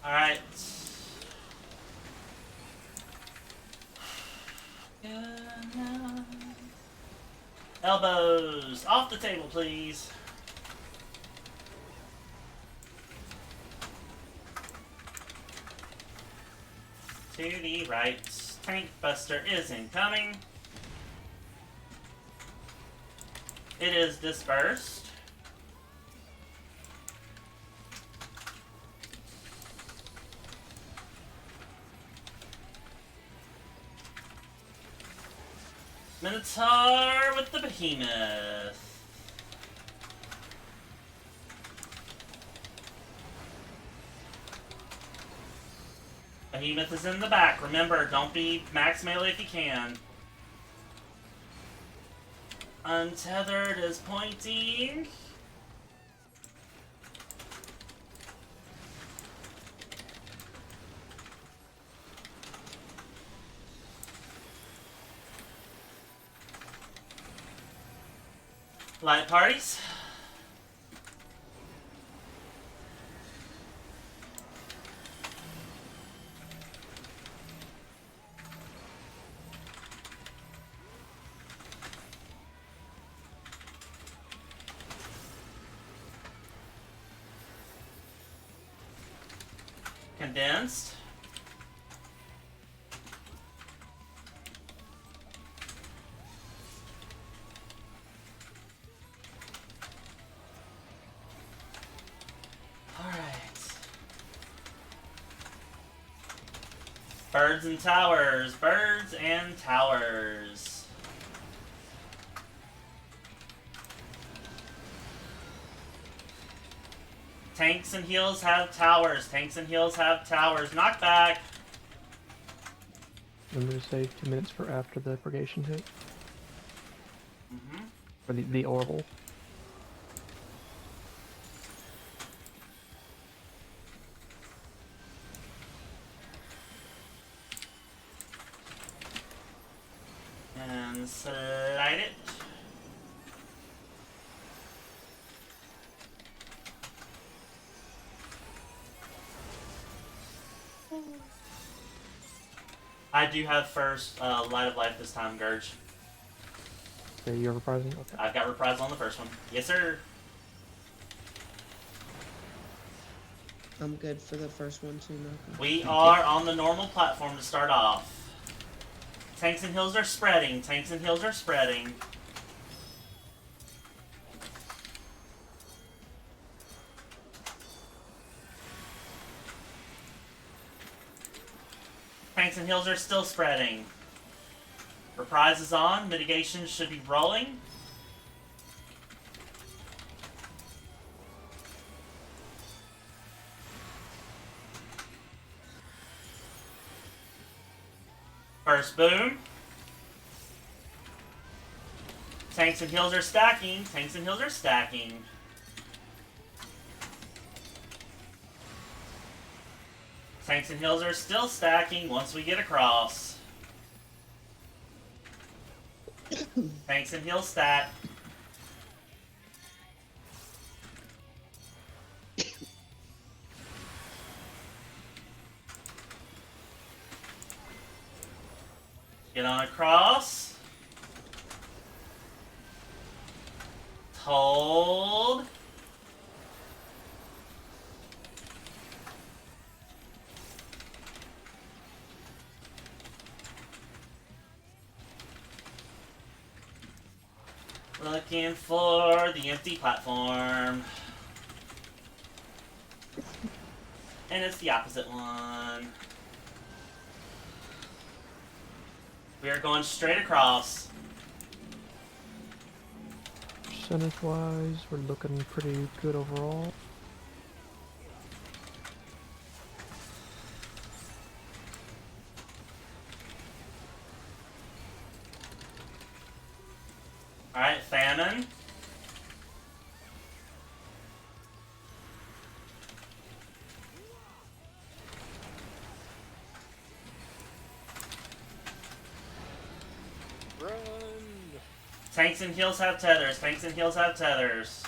Alright. Elbows off the table, please. To the right. Tank Buster is incoming. It is dispersed. Minotaur with the Behemoth. Behemoth is in the back. Remember, don't be max melee if you can. Untethered is pointing. Light parties. Condensed. Birds and towers. Birds and towers. Tanks and heals have towers. Tanks and heals have towers. Knockback. Remember to save 2 minutes for after the purgation hit. Mm-hmm. Or the orbital. And slide it. I do have first Light of Life this time, Gurge. So you're reprising? Okay. I've got reprisal on the first one. Yes, sir. I'm good for the first one too, Malcolm. We are on the normal platform to start off. Tanks and heals are spreading. Tanks and heals are spreading. Tanks and heals are still spreading. Reprise is on. Mitigation should be rolling. First boom. Tanks and heals are stacking. Tanks and heals are stacking. Tanks and heals are still stacking once we get across. Tanks and heals stack. Get on across. Hold. Looking for the empty platform. And it's the opposite one. We are going straight across. Percentage-wise, we're looking pretty good overall. Alright, famine. Run! Tanks and heals have tethers. Tanks and heals have tethers.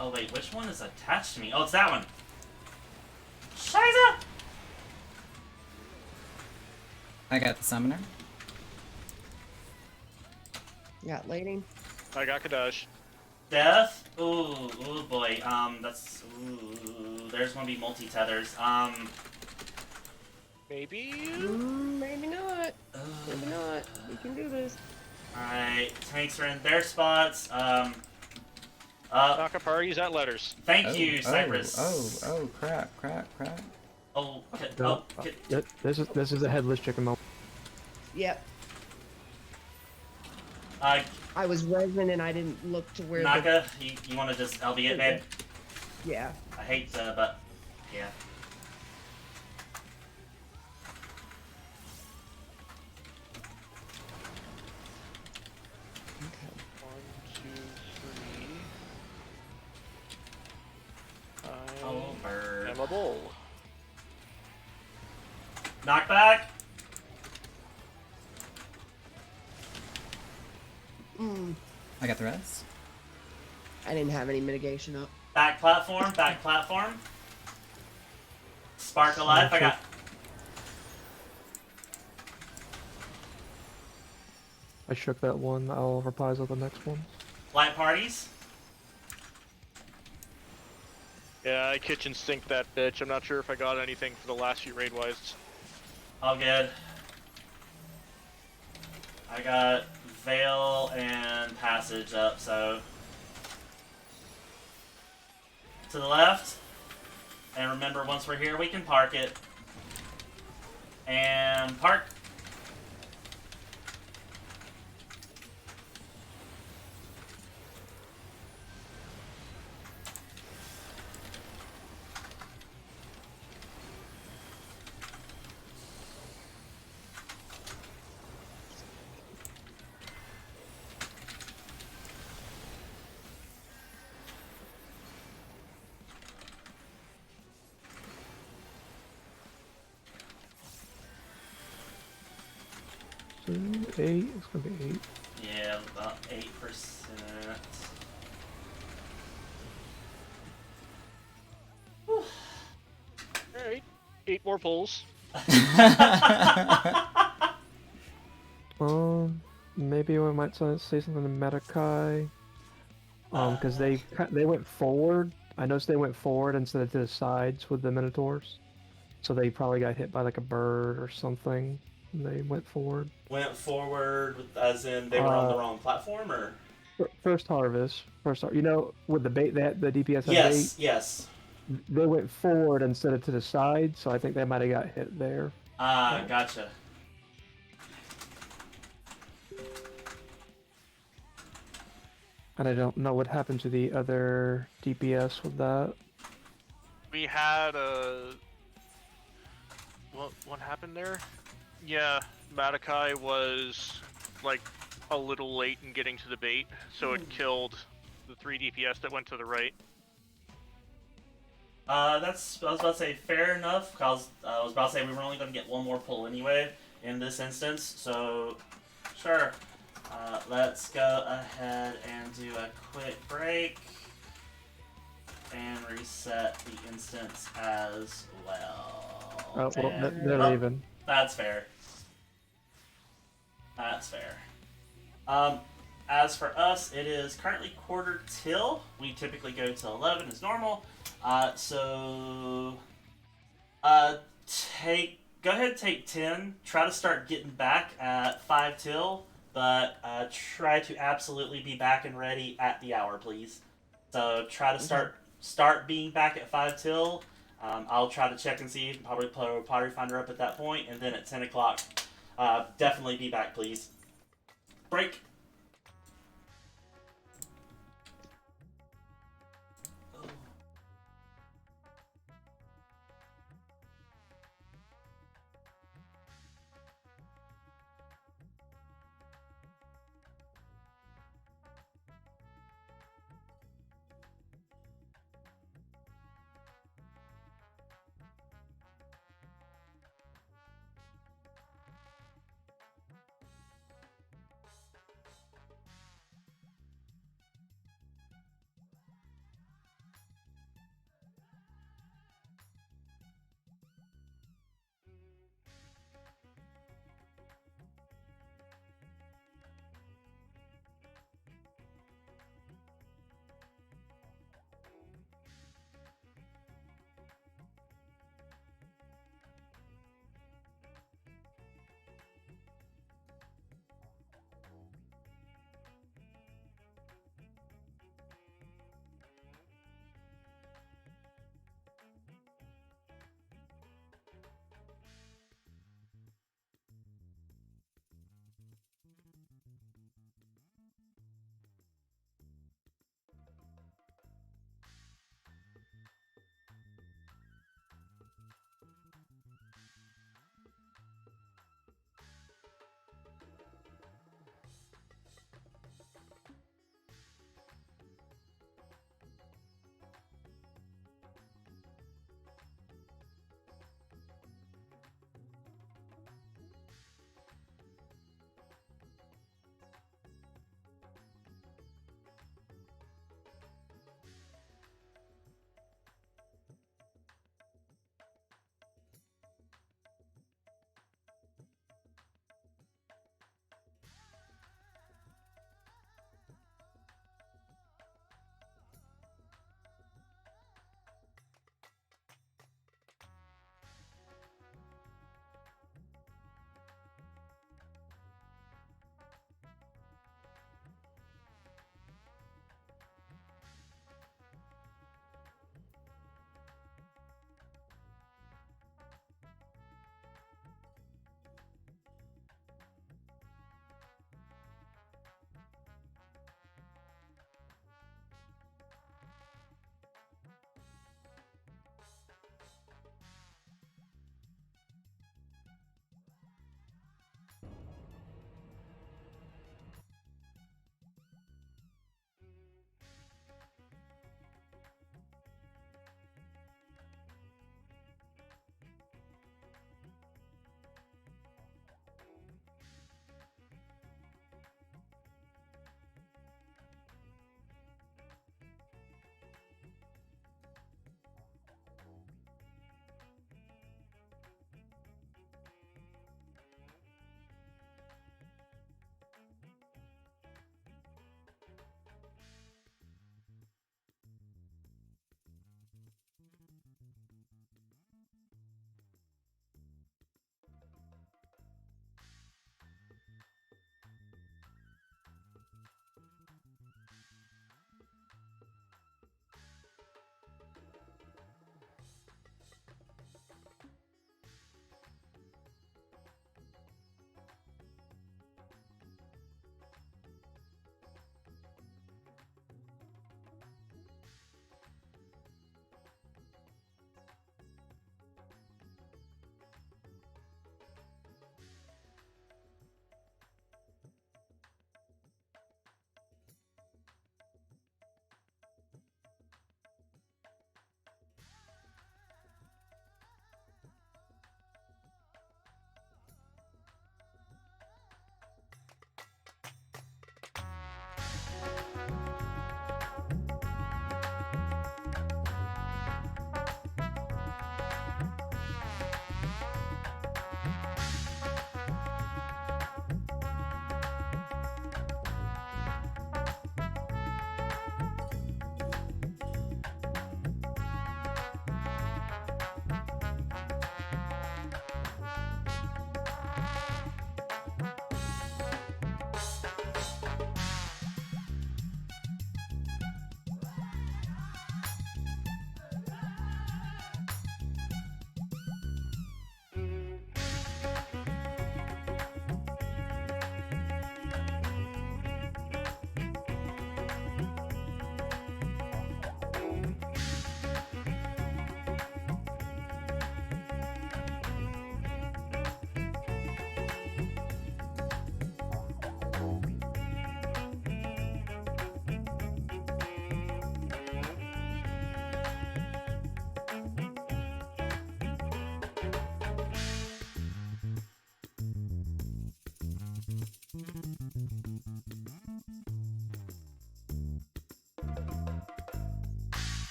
Oh wait, which one is attached to me? Oh, it's that one. Scheiße! I got the summoner. Got lading. I got Kadash. Death? Ooh boy. There's gonna be multi-tethers. Maybe? Maybe not. Maybe not. We can do this. Alright, tanks are in their spots. Naka parties at letters. Thank you, Cypress. Oh, crap. Oh, This is a headless chicken moment. Yep. uh, I was resin and I didn't look to where Naka, you want to just LB it, babe? the... Yeah. I hate to, but yeah. Okay. 1, 2, 3. Over. I am a bull. Knockback. I got the rest. I didn't have any mitigation up. Back platform. Back platform. Spark alive. I got. I shook that one. I'll reprise on the next one. Light parties. Yeah, I kitchen sinked that bitch. I'm not sure if I got anything for the last few raid-wise. All good. I got Veil and Passage up, so to the left. And remember, once we're here, we can park it. And park. So 8. It's gonna be 8. Yeah, about 8%. Alright, 8 more pulls. Maybe we might say something to Metakai. Because they went forward. I noticed they went forward instead of to the sides with the Minotaurs. So they probably got hit by like a bird or something. and they went forward. Went forward, as in they were on the Uh, wrong platform, or? First harvest, you know, with the bait that the DPS had Yes, bait, yes. they went forward instead of to the side, so I think they might have got hit there. Ah, gotcha. And I don't know what happened to the other DPS with that. We had a... What happened there? Yeah, Madakai was, like, a little late in getting to the bait, so it killed the 3 DPS that went to the right. I was about to say fair enough, because I was about to say we were only going to get one more pull anyway in this instance, so sure. Let's go ahead and do a quick break and reset the instance as well. Oh, well, And- they're oh, leaving. That's fair. That's fair. As for us, it is currently quarter till. We typically go till 11 as normal. So go ahead, take 10. Try to start getting back at 5 till, but try to absolutely be back and ready at the hour, please. So try to start being back at 5 till. I'll try to check and see, probably put Pottery Finder up at that point, and then at 10 o'clock, definitely be back, please. Break.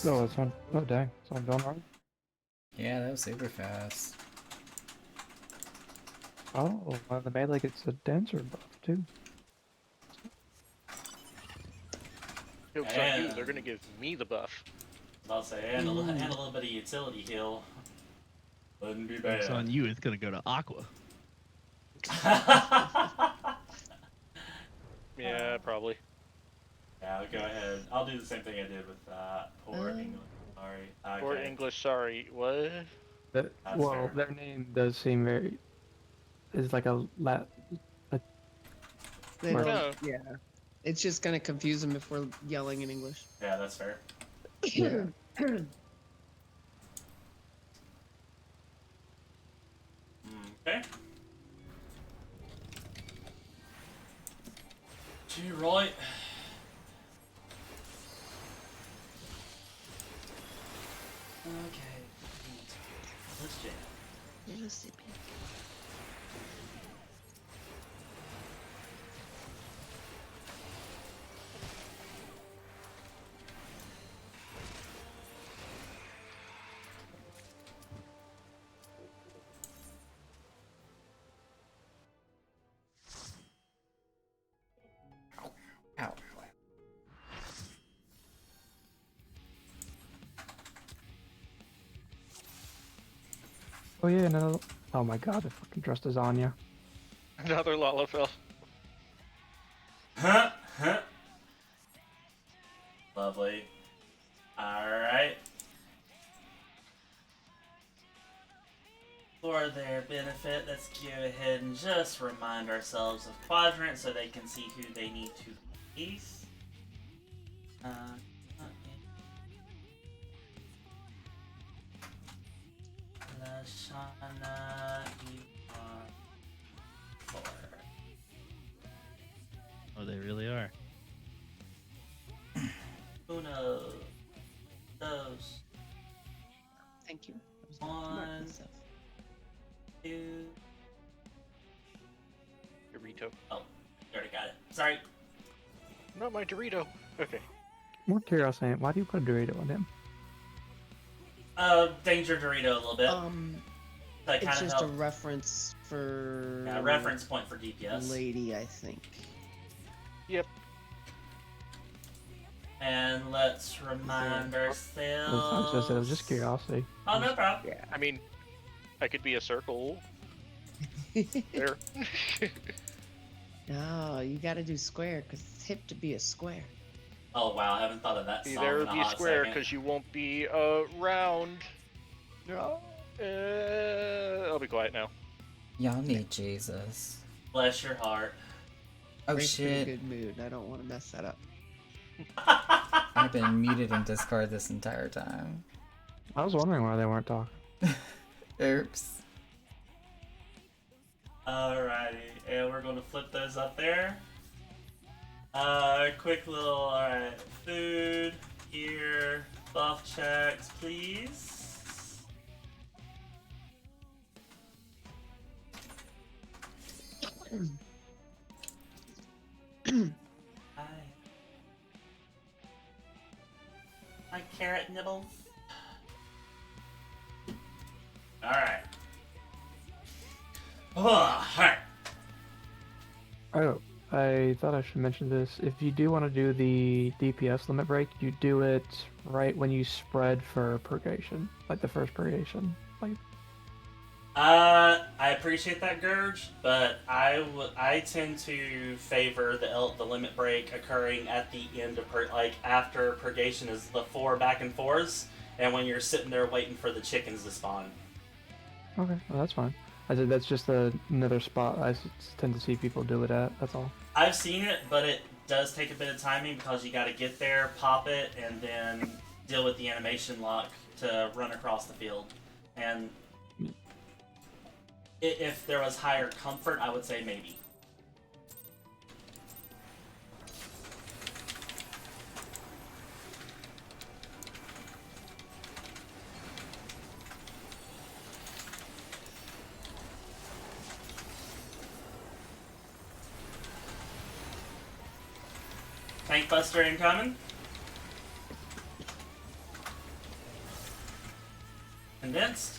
Oh, it's on. Oh, dang. It's on done right. Yeah, that was super fast. Oh, well, the melee gets a dancer buff, too. Joke's on you, they're gonna give me the buff. I'll say, and a little bit of utility heal. Wouldn't be bad. It's on you. It's gonna go to Aqua. Yeah, probably. Yeah, I'll go ahead. I'll do the same thing I did with Poor English. Sorry. Okay. Or English, sorry. What? That, That's well, fair. their name does seem very. Is like a They Right. don't, yeah. It's just gonna confuse them if we're yelling in English. Yeah, that's fair. Yeah. Okay. Gee, right. Okay. Let's jam. Ow. Oh, yeah, no. Oh my god, I fucking dressed as Anya. Another Lalafell. Huh? Huh? Lovely. Alright. For their benefit, let's go ahead and just remind ourselves of Quadrant so they can see who they need to release. Lashana, you are 4. Oh, they really are. Uno. Dos. Thank you. One. 2. Dorito. Oh, you already got it. Sorry. Not my Dorito. Okay. More curiosity, why do you put a Dorito on him? Danger Dorito a little bit. That It's kind of just a help. reference for Yeah, reference point for DPS. lady, I think. Yep. And let's remind ourselves. It was just curiosity. Oh, no problem. Yeah. I mean, I could be a circle. There. No, you gotta do square because it's hip to be a square. Oh wow, I haven't thought of that Be song there in a be hot square second. because you won't be round. No. I'll be quiet now. Y'all need Jesus. Bless your heart. Oh Frank's pretty shit. good mood. I don't want to mess that up. I've been muted in Discord this entire time. I was wondering why they weren't talking. Oops. Alrighty, and we're gonna flip those up there. Quick little, alright, food, gear, buff checks, please. Hi. My carrot nibbles. Alright. Alright. Oh, I thought I should mention this. If you do want to do the DPS limit break, you do it right when you spread for purgation, like the first purgation. Like, I appreciate that, Gurge, but I tend to favor the limit break occurring at the end of after purgation is the 4 back and 4s, and when you're sitting there waiting for the chickens to spawn. okay, well, that's fine. I said that's just another spot I tend to see people do it at. That's all. I've seen it, but it does take a bit of timing because you got to get there, pop it, and then deal with the animation lock to run across the field. And if there was higher comfort, I would say maybe. Tank Buster incoming. condensed.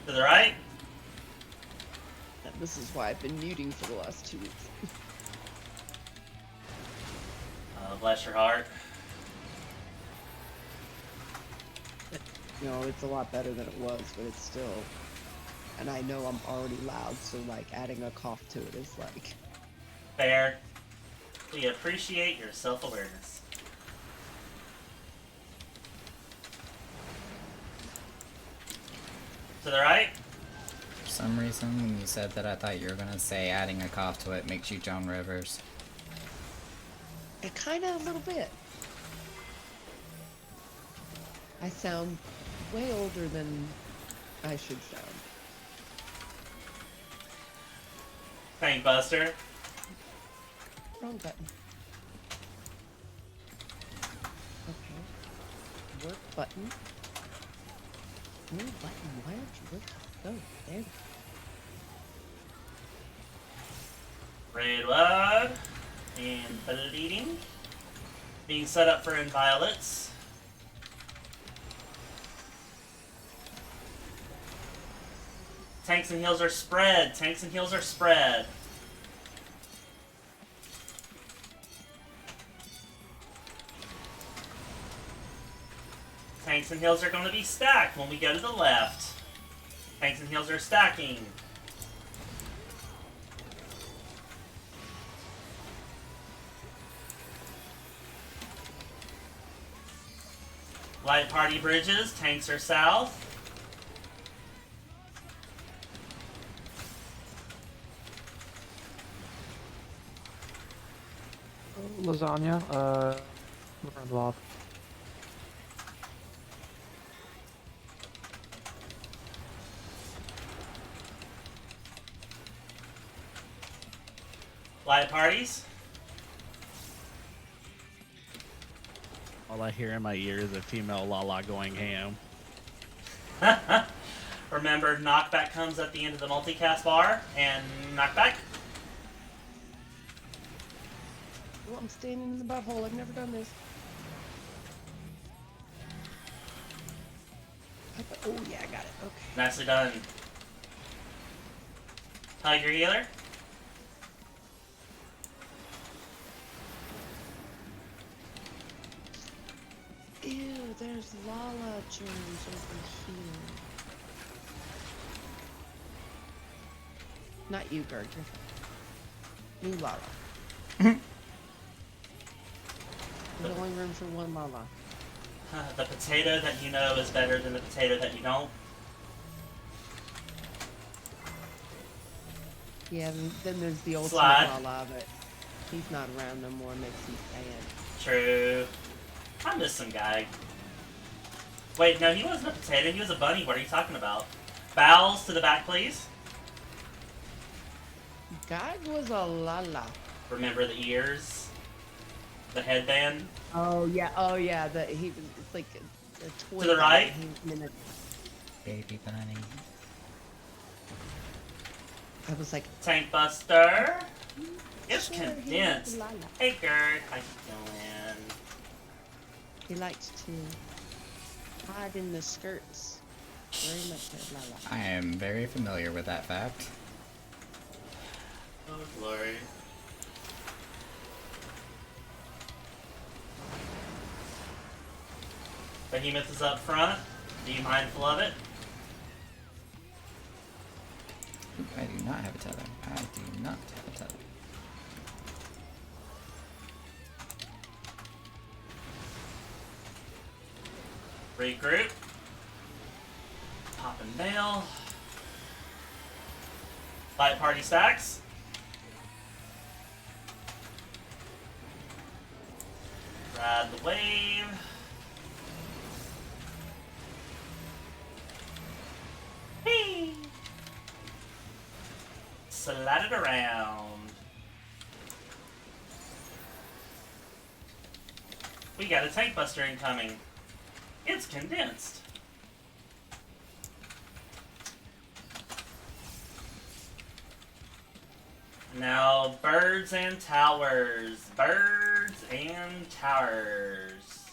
To the right. And this is why I've been muting for the last 2 weeks. Bless your heart. You know, it's a lot better than it was, but it's still. And I know I'm already loud, so like adding a cough to it is like. Fair. We appreciate your self-awareness. To the right. For some reason, when you said that, I thought you were gonna say adding a cough to it makes you Joan Rivers. It kind of a little bit. I sound way older than I should sound. Tank Buster. Wrong button. Okay. Work button. No button. Why aren't you working? Oh, there. Red Wad. And bleeding. Being set up for Inviolets. Tanks and heals are spread. Tanks and heals are spread. Tanks and heals are going to be stacked when we go to the left. Tanks and heals are stacking. Light party bridges. Tanks are south. Lasagna, Blob. Light parties. All I hear in my ear is a female Lala going ham. Remember, knockback comes at the end of the multicast bar, and knockback. Oh, I'm standing in the butthole. I've never done this. Oh, yeah, I got it. Okay. Nicely done. Tiger healer. Ew, there's Lala germs over here. Not you, Gerd. New Lala. There's only room for one Lala. The potato that you know is better than the potato that you don't. Yeah, then there's the ultimate Slide. Lala, but he's not around no more. Makes me sad. True. I miss some guy. Wait, no, he wasn't a potato. He was a bunny. What are you talking about? Bows to the back, please. God was a Lala. Remember the ears? The headband? Oh yeah, it's like a toy. To the right. Baby bunny. I was like, Tank Buster. It's sure, he condensed. likes Lala. Hey, Gerd. How you doing? He likes to hide in the skirts. Very much like Lala. I am very familiar with that fact. Oh, glory. Behemoth is up front. Be mindful of it. Ooh, I do not have a tether. I do not have a tether. Regroup. Pop and nail. Light party stacks. Ride the wave. Whee! Slide it around. We got a tank buster incoming. It's condensed. Now, birds and towers. Birds and towers.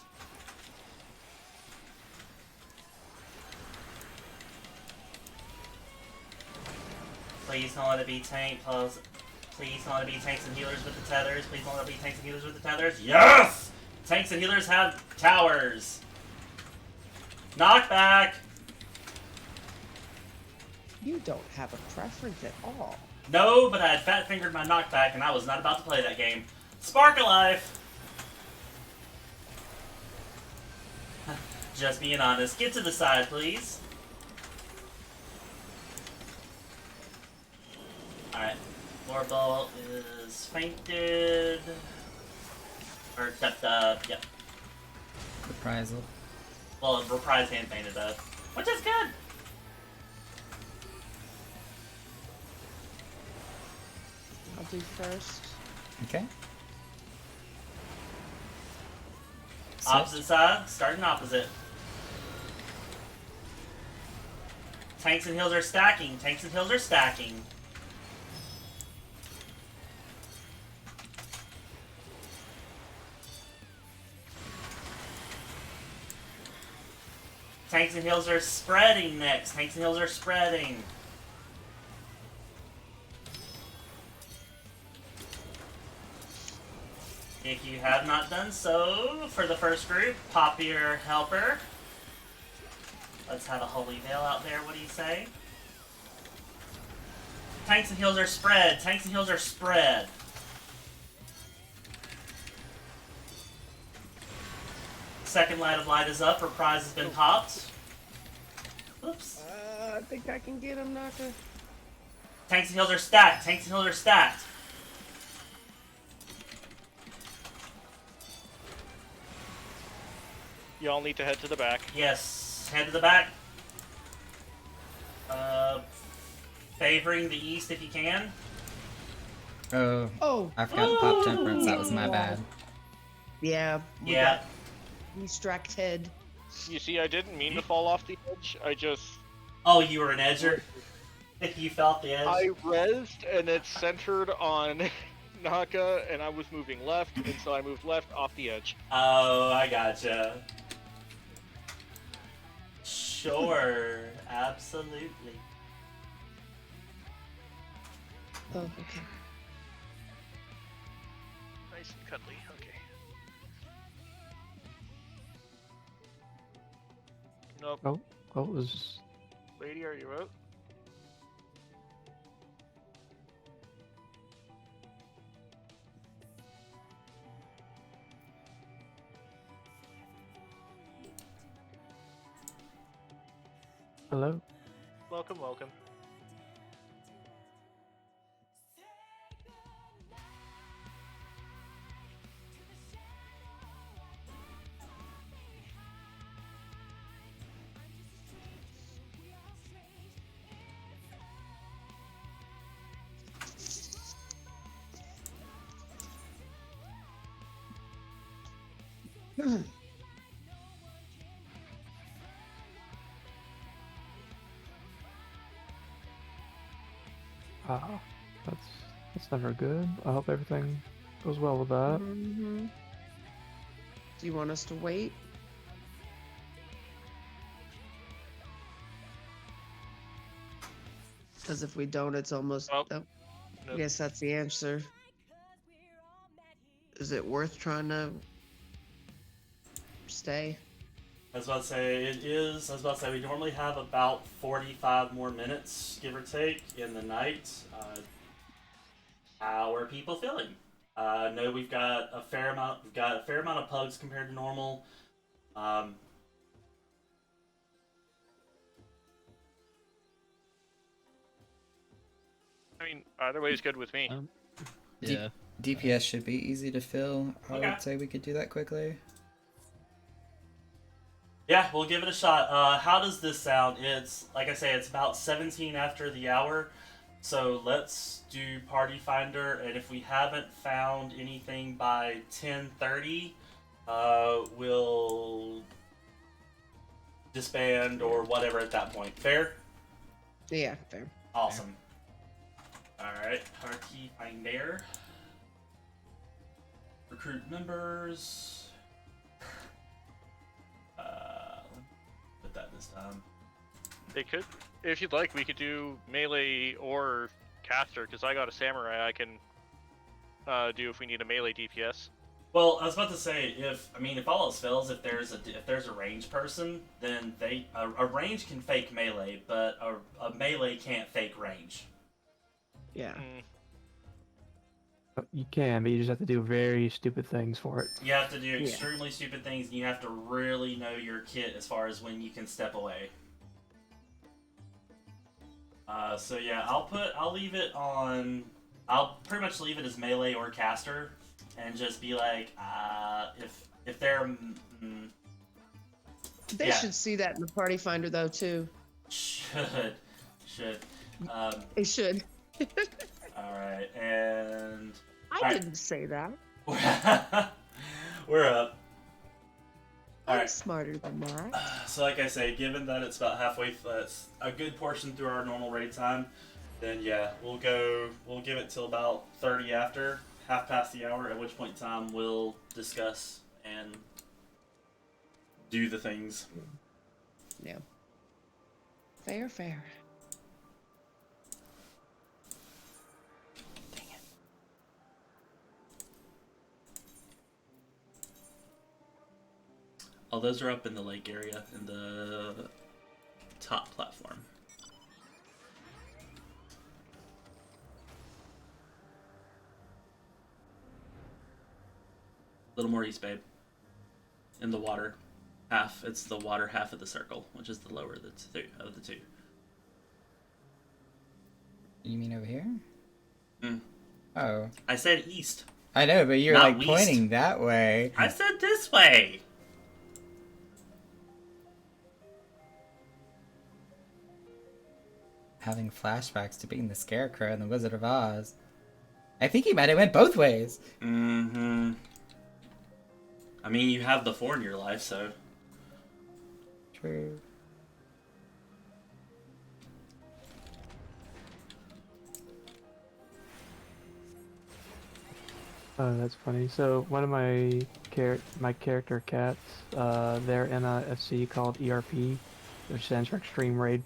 Please don't let it be tank. Please don't let it be tanks and healers with the tethers. Please don't let it be tanks and healers with the tethers. Yes! Tanks and healers have towers. Knockback. You don't have a preference at all. No, but I had fat fingered my knockback and I was not about to play that game. Spark Alive! Just being honest. Get to the side, please. Alright. Lorbolt is fainted. Or, yep. Reprisal. Well, reprised and fainted though. Which is good! I'll do first. Okay. Opposite side, starting opposite. Tanks and heals are stacking. Tanks and heals are stacking. Tanks and heals are spreading next. Tanks and heals are spreading. If you have not done so, for the first group, pop your helper. Let's have a holy veil out there, what do you say? Tanks and heals are spread. Tanks and heals are spread. Second light of light is up. Reprise has been popped. Oops. I think I can get him, Naka. Tanks and heals are stacked. Tanks and heals are stacked. Y'all need to head to the back. Yes. Head to the back. Favoring the east if you can. Oh, Oh, I forgot to pop Temperance. That was my bad. yeah. Yeah. Distract head. You see, I didn't mean to fall off the edge. I just... Oh, you were an edger? You felt the edge? I rezzed, and it's centered on Naka, and I was moving left, and so I moved left off the edge. Oh, I gotcha. Sure. Absolutely. Oh, okay. Nice and cuddly, okay. Nope. Oh, it was. Lady, are you out? Hello? Welcome, welcome. Ah, that's never good. I hope everything goes well with that. Mm-hmm. Do you want us to wait? Because if we don't, it's almost. Oh. Oh, I Nope. guess that's the answer. Is it worth trying to stay? I was about to say, it is. I was about to say, we normally have about 45 more minutes, give or take, in the night. How are people feeling? I know we've got a fair amount. We've got a fair amount of pugs compared to normal. I mean, either way is good with me. Yeah. DPS should be easy to fill. I Okay. would say we could do that quickly. Yeah, we'll give it a shot. How does this sound? It's, like I say, it's about 17 after the hour. So let's do Party Finder, and if we haven't found anything by 10:30, we'll disband or whatever at that point. Fair? Yeah, fair. Awesome. Alright. Alright, Party Finder. Recruit members. Put that this time. They could, if you'd like, we could do melee or caster, because I got a samurai I can do if we need a melee DPS. Well, I was about to say, if all else fails, if there's a range person, then a range can fake melee, but a melee can't fake range. Yeah. You can, but you just have to do very stupid things for it. You have to do extremely stupid things, and you have to really know your kit as far as when you can step away. So yeah, I'll leave it on. I'll pretty much leave it as melee or caster, and just be like, if they're. They should see that in the Party Finder, though, too. Should. They should. Alright, and... I didn't say that. We're up. I'm Alright, smarter than that. so like I say, given that it's about halfway, that's a good portion through our normal raid time, then yeah, we'll give it till about 30 after, half past the hour, at which point in time we'll discuss and do the things. Yeah. Fair. Oh, those are up in the lake area, in the top platform. A little more east, babe. In the water. It's the water half of the circle, which is the lower of the two. You mean over here? Mm. Oh. I said east. I know, but you're Not like west. pointing that way. I said this way! Having flashbacks to being the Scarecrow in The Wizard of Oz. I think he might have went both ways. Mm-hmm. I mean, you have the 4 in your life, so... True. Oh, that's funny. So one of my character cats, they're in a FC called ERP, which stands for Extreme Raid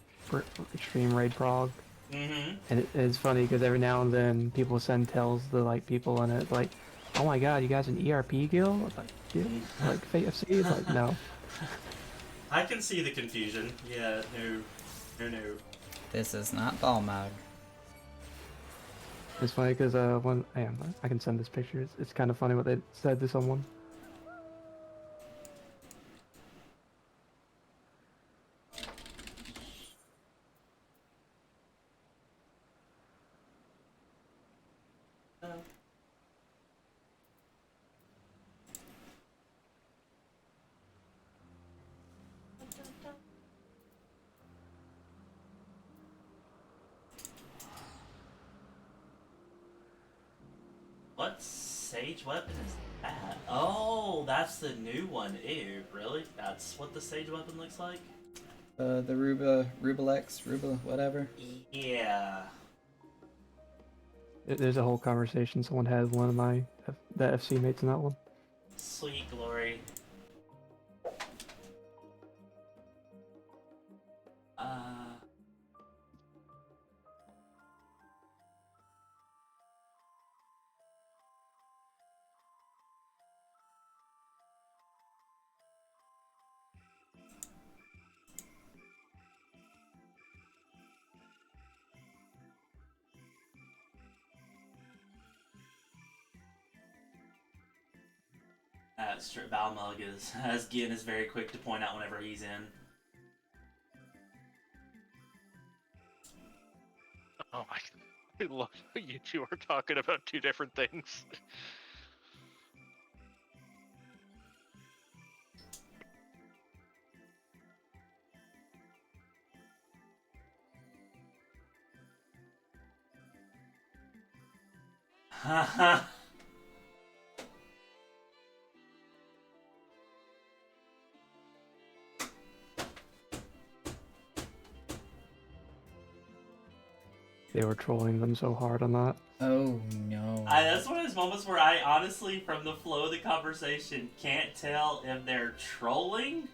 Prog. Mm-hmm. And it's funny because every now and then people send tells to like people in it, like, "Oh my God, you guys an ERP guild?" It's like, yeah, like Fate FC. It's like, no. I can see the confusion. Yeah, no. This is not Balmog. It's funny because I can send this picture. It's kind of funny what they said to someone. What sage weapon is that? Oh, that's the new one. Ew, really? That's what the sage weapon looks like? The Rubalex, whatever. Yeah. There's a whole conversation someone had with one of the FC mates in that one. Sweet glory. Balmug is very quick to point out whenever he's in. Oh my! I love how you two are talking about two different things. Haha. They were trolling them so hard on that. Oh no. That's one of those moments where I honestly, from the flow of the conversation, can't tell if they're trolling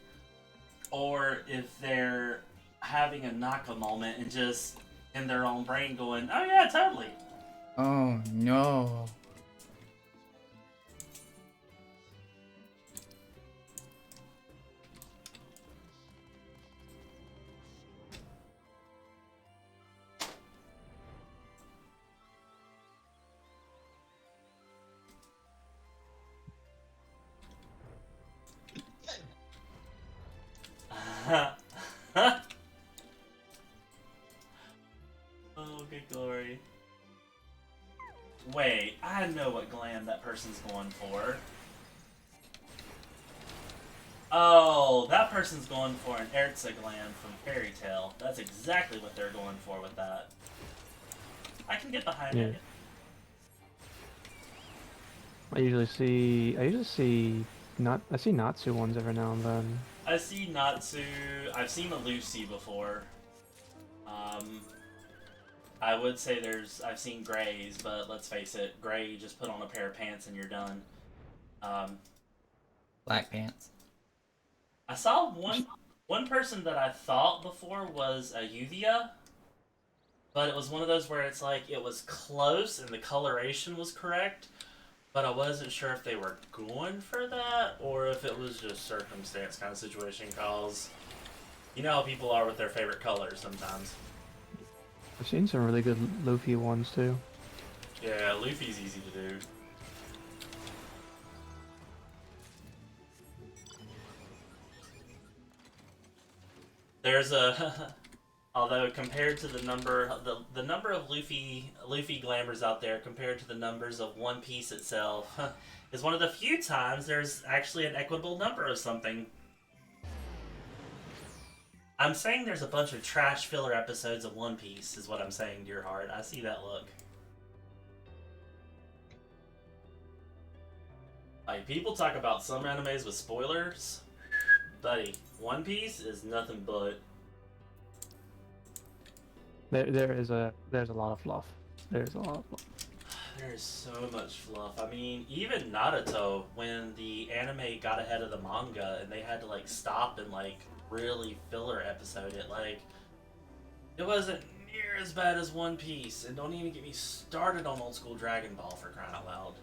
or if they're having a Naka moment and just in their own brain going, "Oh yeah, totally." Oh no. Oh, good glory. Wait, I know what glam that person's going for. Oh, that person's going for an Erza glam from Fairy Tail. That's exactly what they're going for with that. I can get behind Yeah. it. I usually see I see Natsu ones every now and then. I see Natsu. I've seen a Lucy before. I would say I've seen Grays, but let's face it, Gray, you just put on a pair of pants and you're done. Black pants. I saw one person that I thought before was a Yuvia, but it was one of those where it's like it was close and the coloration was correct, but I wasn't sure if they were going for that or if it was just circumstance kind of situation. Cause you know how people are with their favorite colors sometimes. I've seen some really good Luffy ones too. Yeah, Luffy's easy to do. There's a although compared to the number of Luffy glamours out there compared to the numbers of One Piece itself is one of the few times there's actually an equitable number of something. I'm saying there's a bunch of trash filler episodes of One Piece is what I'm saying, dear heart. I see that look. Like, people talk about some animes with spoilers. Buddy, One Piece is nothing but. There's a lot of fluff. There's a lot of fluff. There's so much fluff. I mean, even Naruto, when the anime got ahead of the manga and they had to like stop and like really filler episode it, like it wasn't near as bad as One Piece. And don't even get me started on old school Dragon Ball, for crying out loud.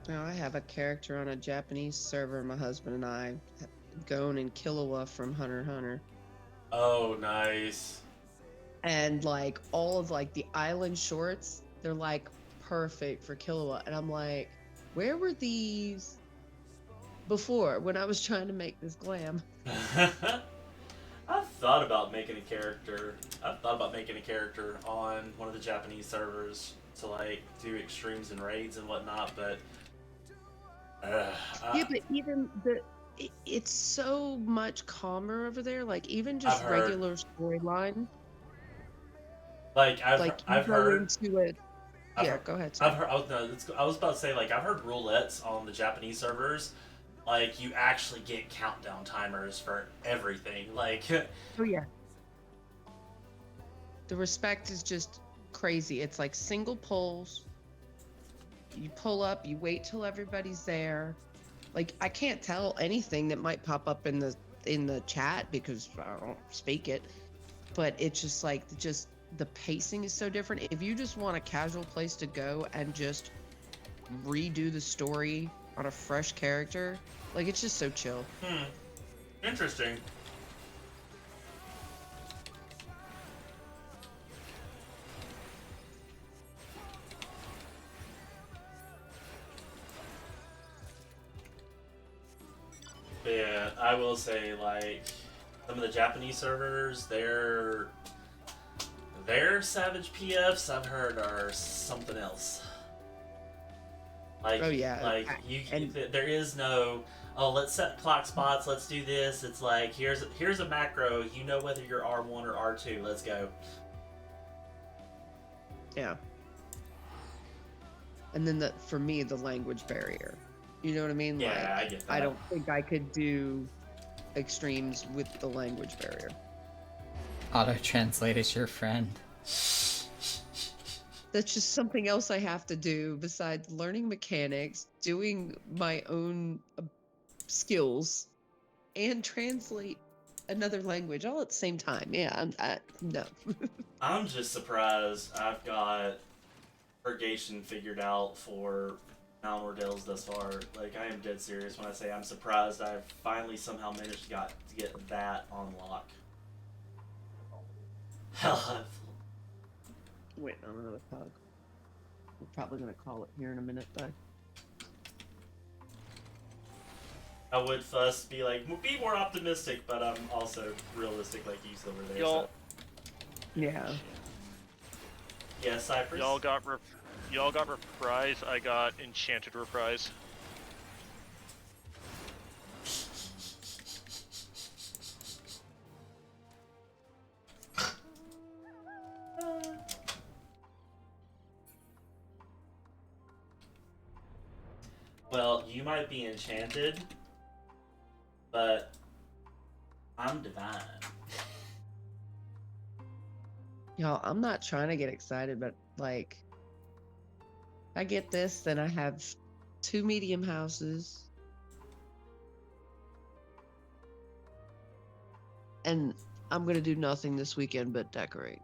Now I have a character on a Japanese server. My husband and I, Gon and Killua from Hunter x Hunter, Oh, nice. and like all of like the island shorts, they're like perfect for Killua. And I'm like, where were these before when I was trying to make this glam? I've thought about making a character. On one of the Japanese servers to like do extremes and raids and whatnot, but Yeah, but even it's so much calmer over there. Like even I've just heard. regular storyline. like Like you I've go heard. into it. I've Yeah, heard- go ahead. I've Sorry. heard. I was about to say, like, I've heard roulettes on the Japanese servers. Like, you actually get countdown timers for everything. Like, Oh yeah. The respect is just crazy. It's like single pulls. You pull up, you wait till everybody's there. Like I can't tell anything that might pop up in the chat because I don't speak it. But it's just like the pacing is so different. If you just want a casual place to go and just redo the story on a fresh character, like it's just so chill. interesting. Yeah, I will say, like, some of the Japanese servers, their Savage PFs I've heard are something else. Like, Oh, yeah. there is no, oh, let's set clock spots, let's do this. It's like, here's a macro, you know whether you're R1 or R2, let's go. Yeah. And then for me, the language barrier. You know what I mean? Yeah, Like, I get that. I don't think I could do extremes with the language barrier. Auto translate is your friend. That's just something else I have to do besides learning mechanics, doing my own skills, and translate another language all at the same time. Yeah, no. I'm just surprised I've got purgation figured out for Malmor Dales thus far. Like, I am dead serious when I say I'm surprised I've finally somehow managed to get that on lock. Hell, Waiting on another pug. We're probably gonna call it here in a minute, though. I would fuss be like, be more optimistic, but I'm also realistic like you over there. Y'all, Yeah. Yeah, Cypress. y'all got reprise. I got enchanted reprise. Well, you might be enchanted, but I'm divine. Y'all, I'm not trying to get excited, but like, I get this, then I have 2 medium houses. And I'm gonna do nothing this weekend but decorate.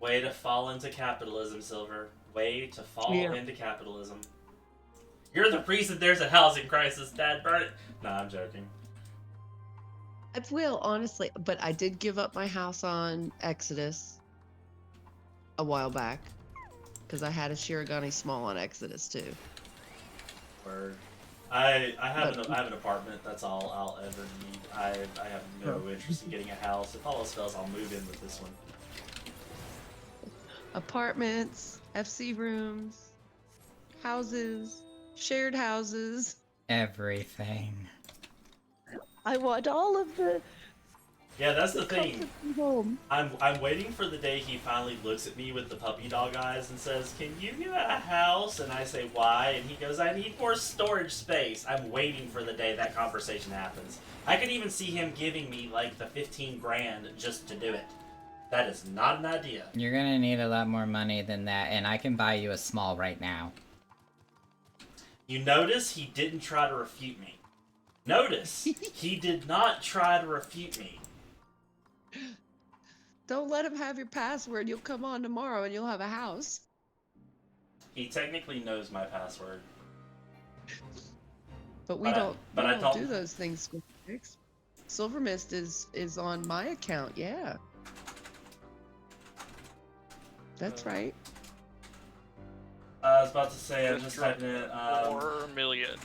Way to fall into capitalism, Silver. Way to fall Yeah. into capitalism. You're the reason there's a housing crisis, Dad. Burn it. Nah, I'm joking. I will, honestly, but I did give up my house on Exodus a while back. Because I had a Shirogane small on Exodus too. Word. I have an apartment. That's all I'll ever need. I have no interest in getting a house. If all else fails, I'll move in with this one. Apartments, FC rooms, houses, shared houses. Everything. I want all of the Yeah, that's the thing. home. I'm waiting for the day he finally looks at me with the puppy dog eyes and says, "Can you get a house?" And I say, "Why?" And he goes, "I need more storage space." I'm waiting for the day that conversation happens. I could even see him giving me like the 15 grand just to do it. That is not an idea. You're gonna need a lot more money than that, and I can buy you a small right now. You notice he didn't try to refute me. Notice he did not try to refute me. Don't let him have your password. You'll come on tomorrow and you'll have a house. He technically knows my password. But we don't. But we I don't don't- do those things. Squidix. Silver Mist is on my account. Yeah. That's right. I was about to say, I'm just typing it. 4 million.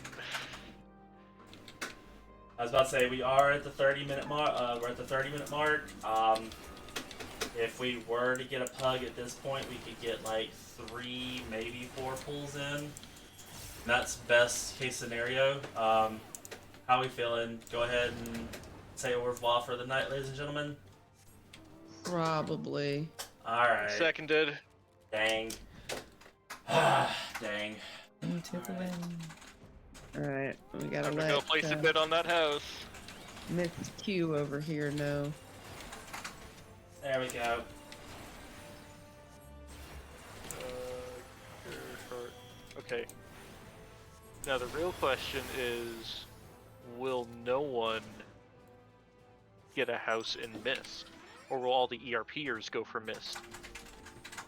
I was about to say we are at the 30-minute mark. We're at the 30-minute mark. If we were to get a pug at this point, we could get like 3, maybe 4 pulls in. That's best case scenario. How we feeling? Go ahead and say au revoir for the night, ladies and gentlemen. Probably. All right. Seconded. Dang. Dang. Into the wind. All right. We gotta I'm gonna let go place a bid on that house. Miss Q over here know. There we go. Okay. Now the real question is, will no one get a house in Mist? Or will all the ERPers go for Mist?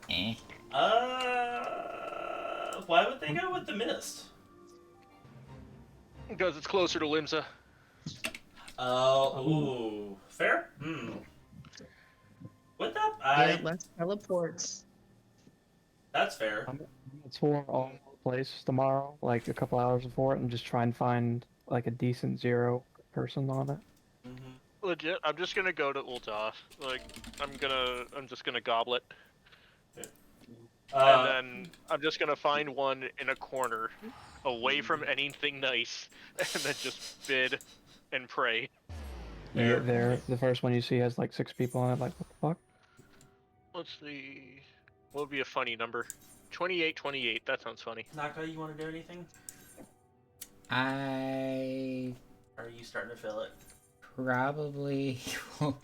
Eh. Why would they go with the mist? Because it's closer to Limsa. Oh, ooh, fair. With that, Yeah, less teleports. that's fair. I'm gonna tour all the places tomorrow, like a couple hours before it, and just try and find like a decent 0 person on it. Legit, I'm just gonna go to Ul'dah. Like, I'm just gonna goblet. And then I'm just gonna find one in a corner, away from anything nice, and then just bid and pray. You get there, the first one you see has like 6 people on it, like, what the fuck? Let's see. What would be a funny number? 28, 28. That sounds funny. Naka, you want to do anything? I Or are you starting to feel it? probably will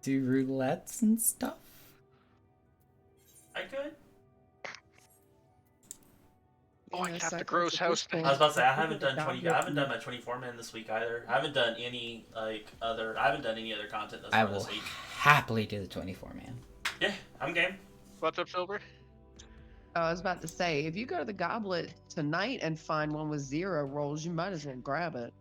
do roulettes and stuff. I could. Oh, I Yeah, have the cycles gross at house this thing. I was about to say I point, haven't done 20. I haven't done goblet my 24 man this week either. I haven't done any I haven't done any other content thus I far will this week. happily do the 24 man. Yeah, I'm game. What's up, Silver? I was about to say, if you go to the goblet tonight and find one with 0 rolls, you might as well grab it.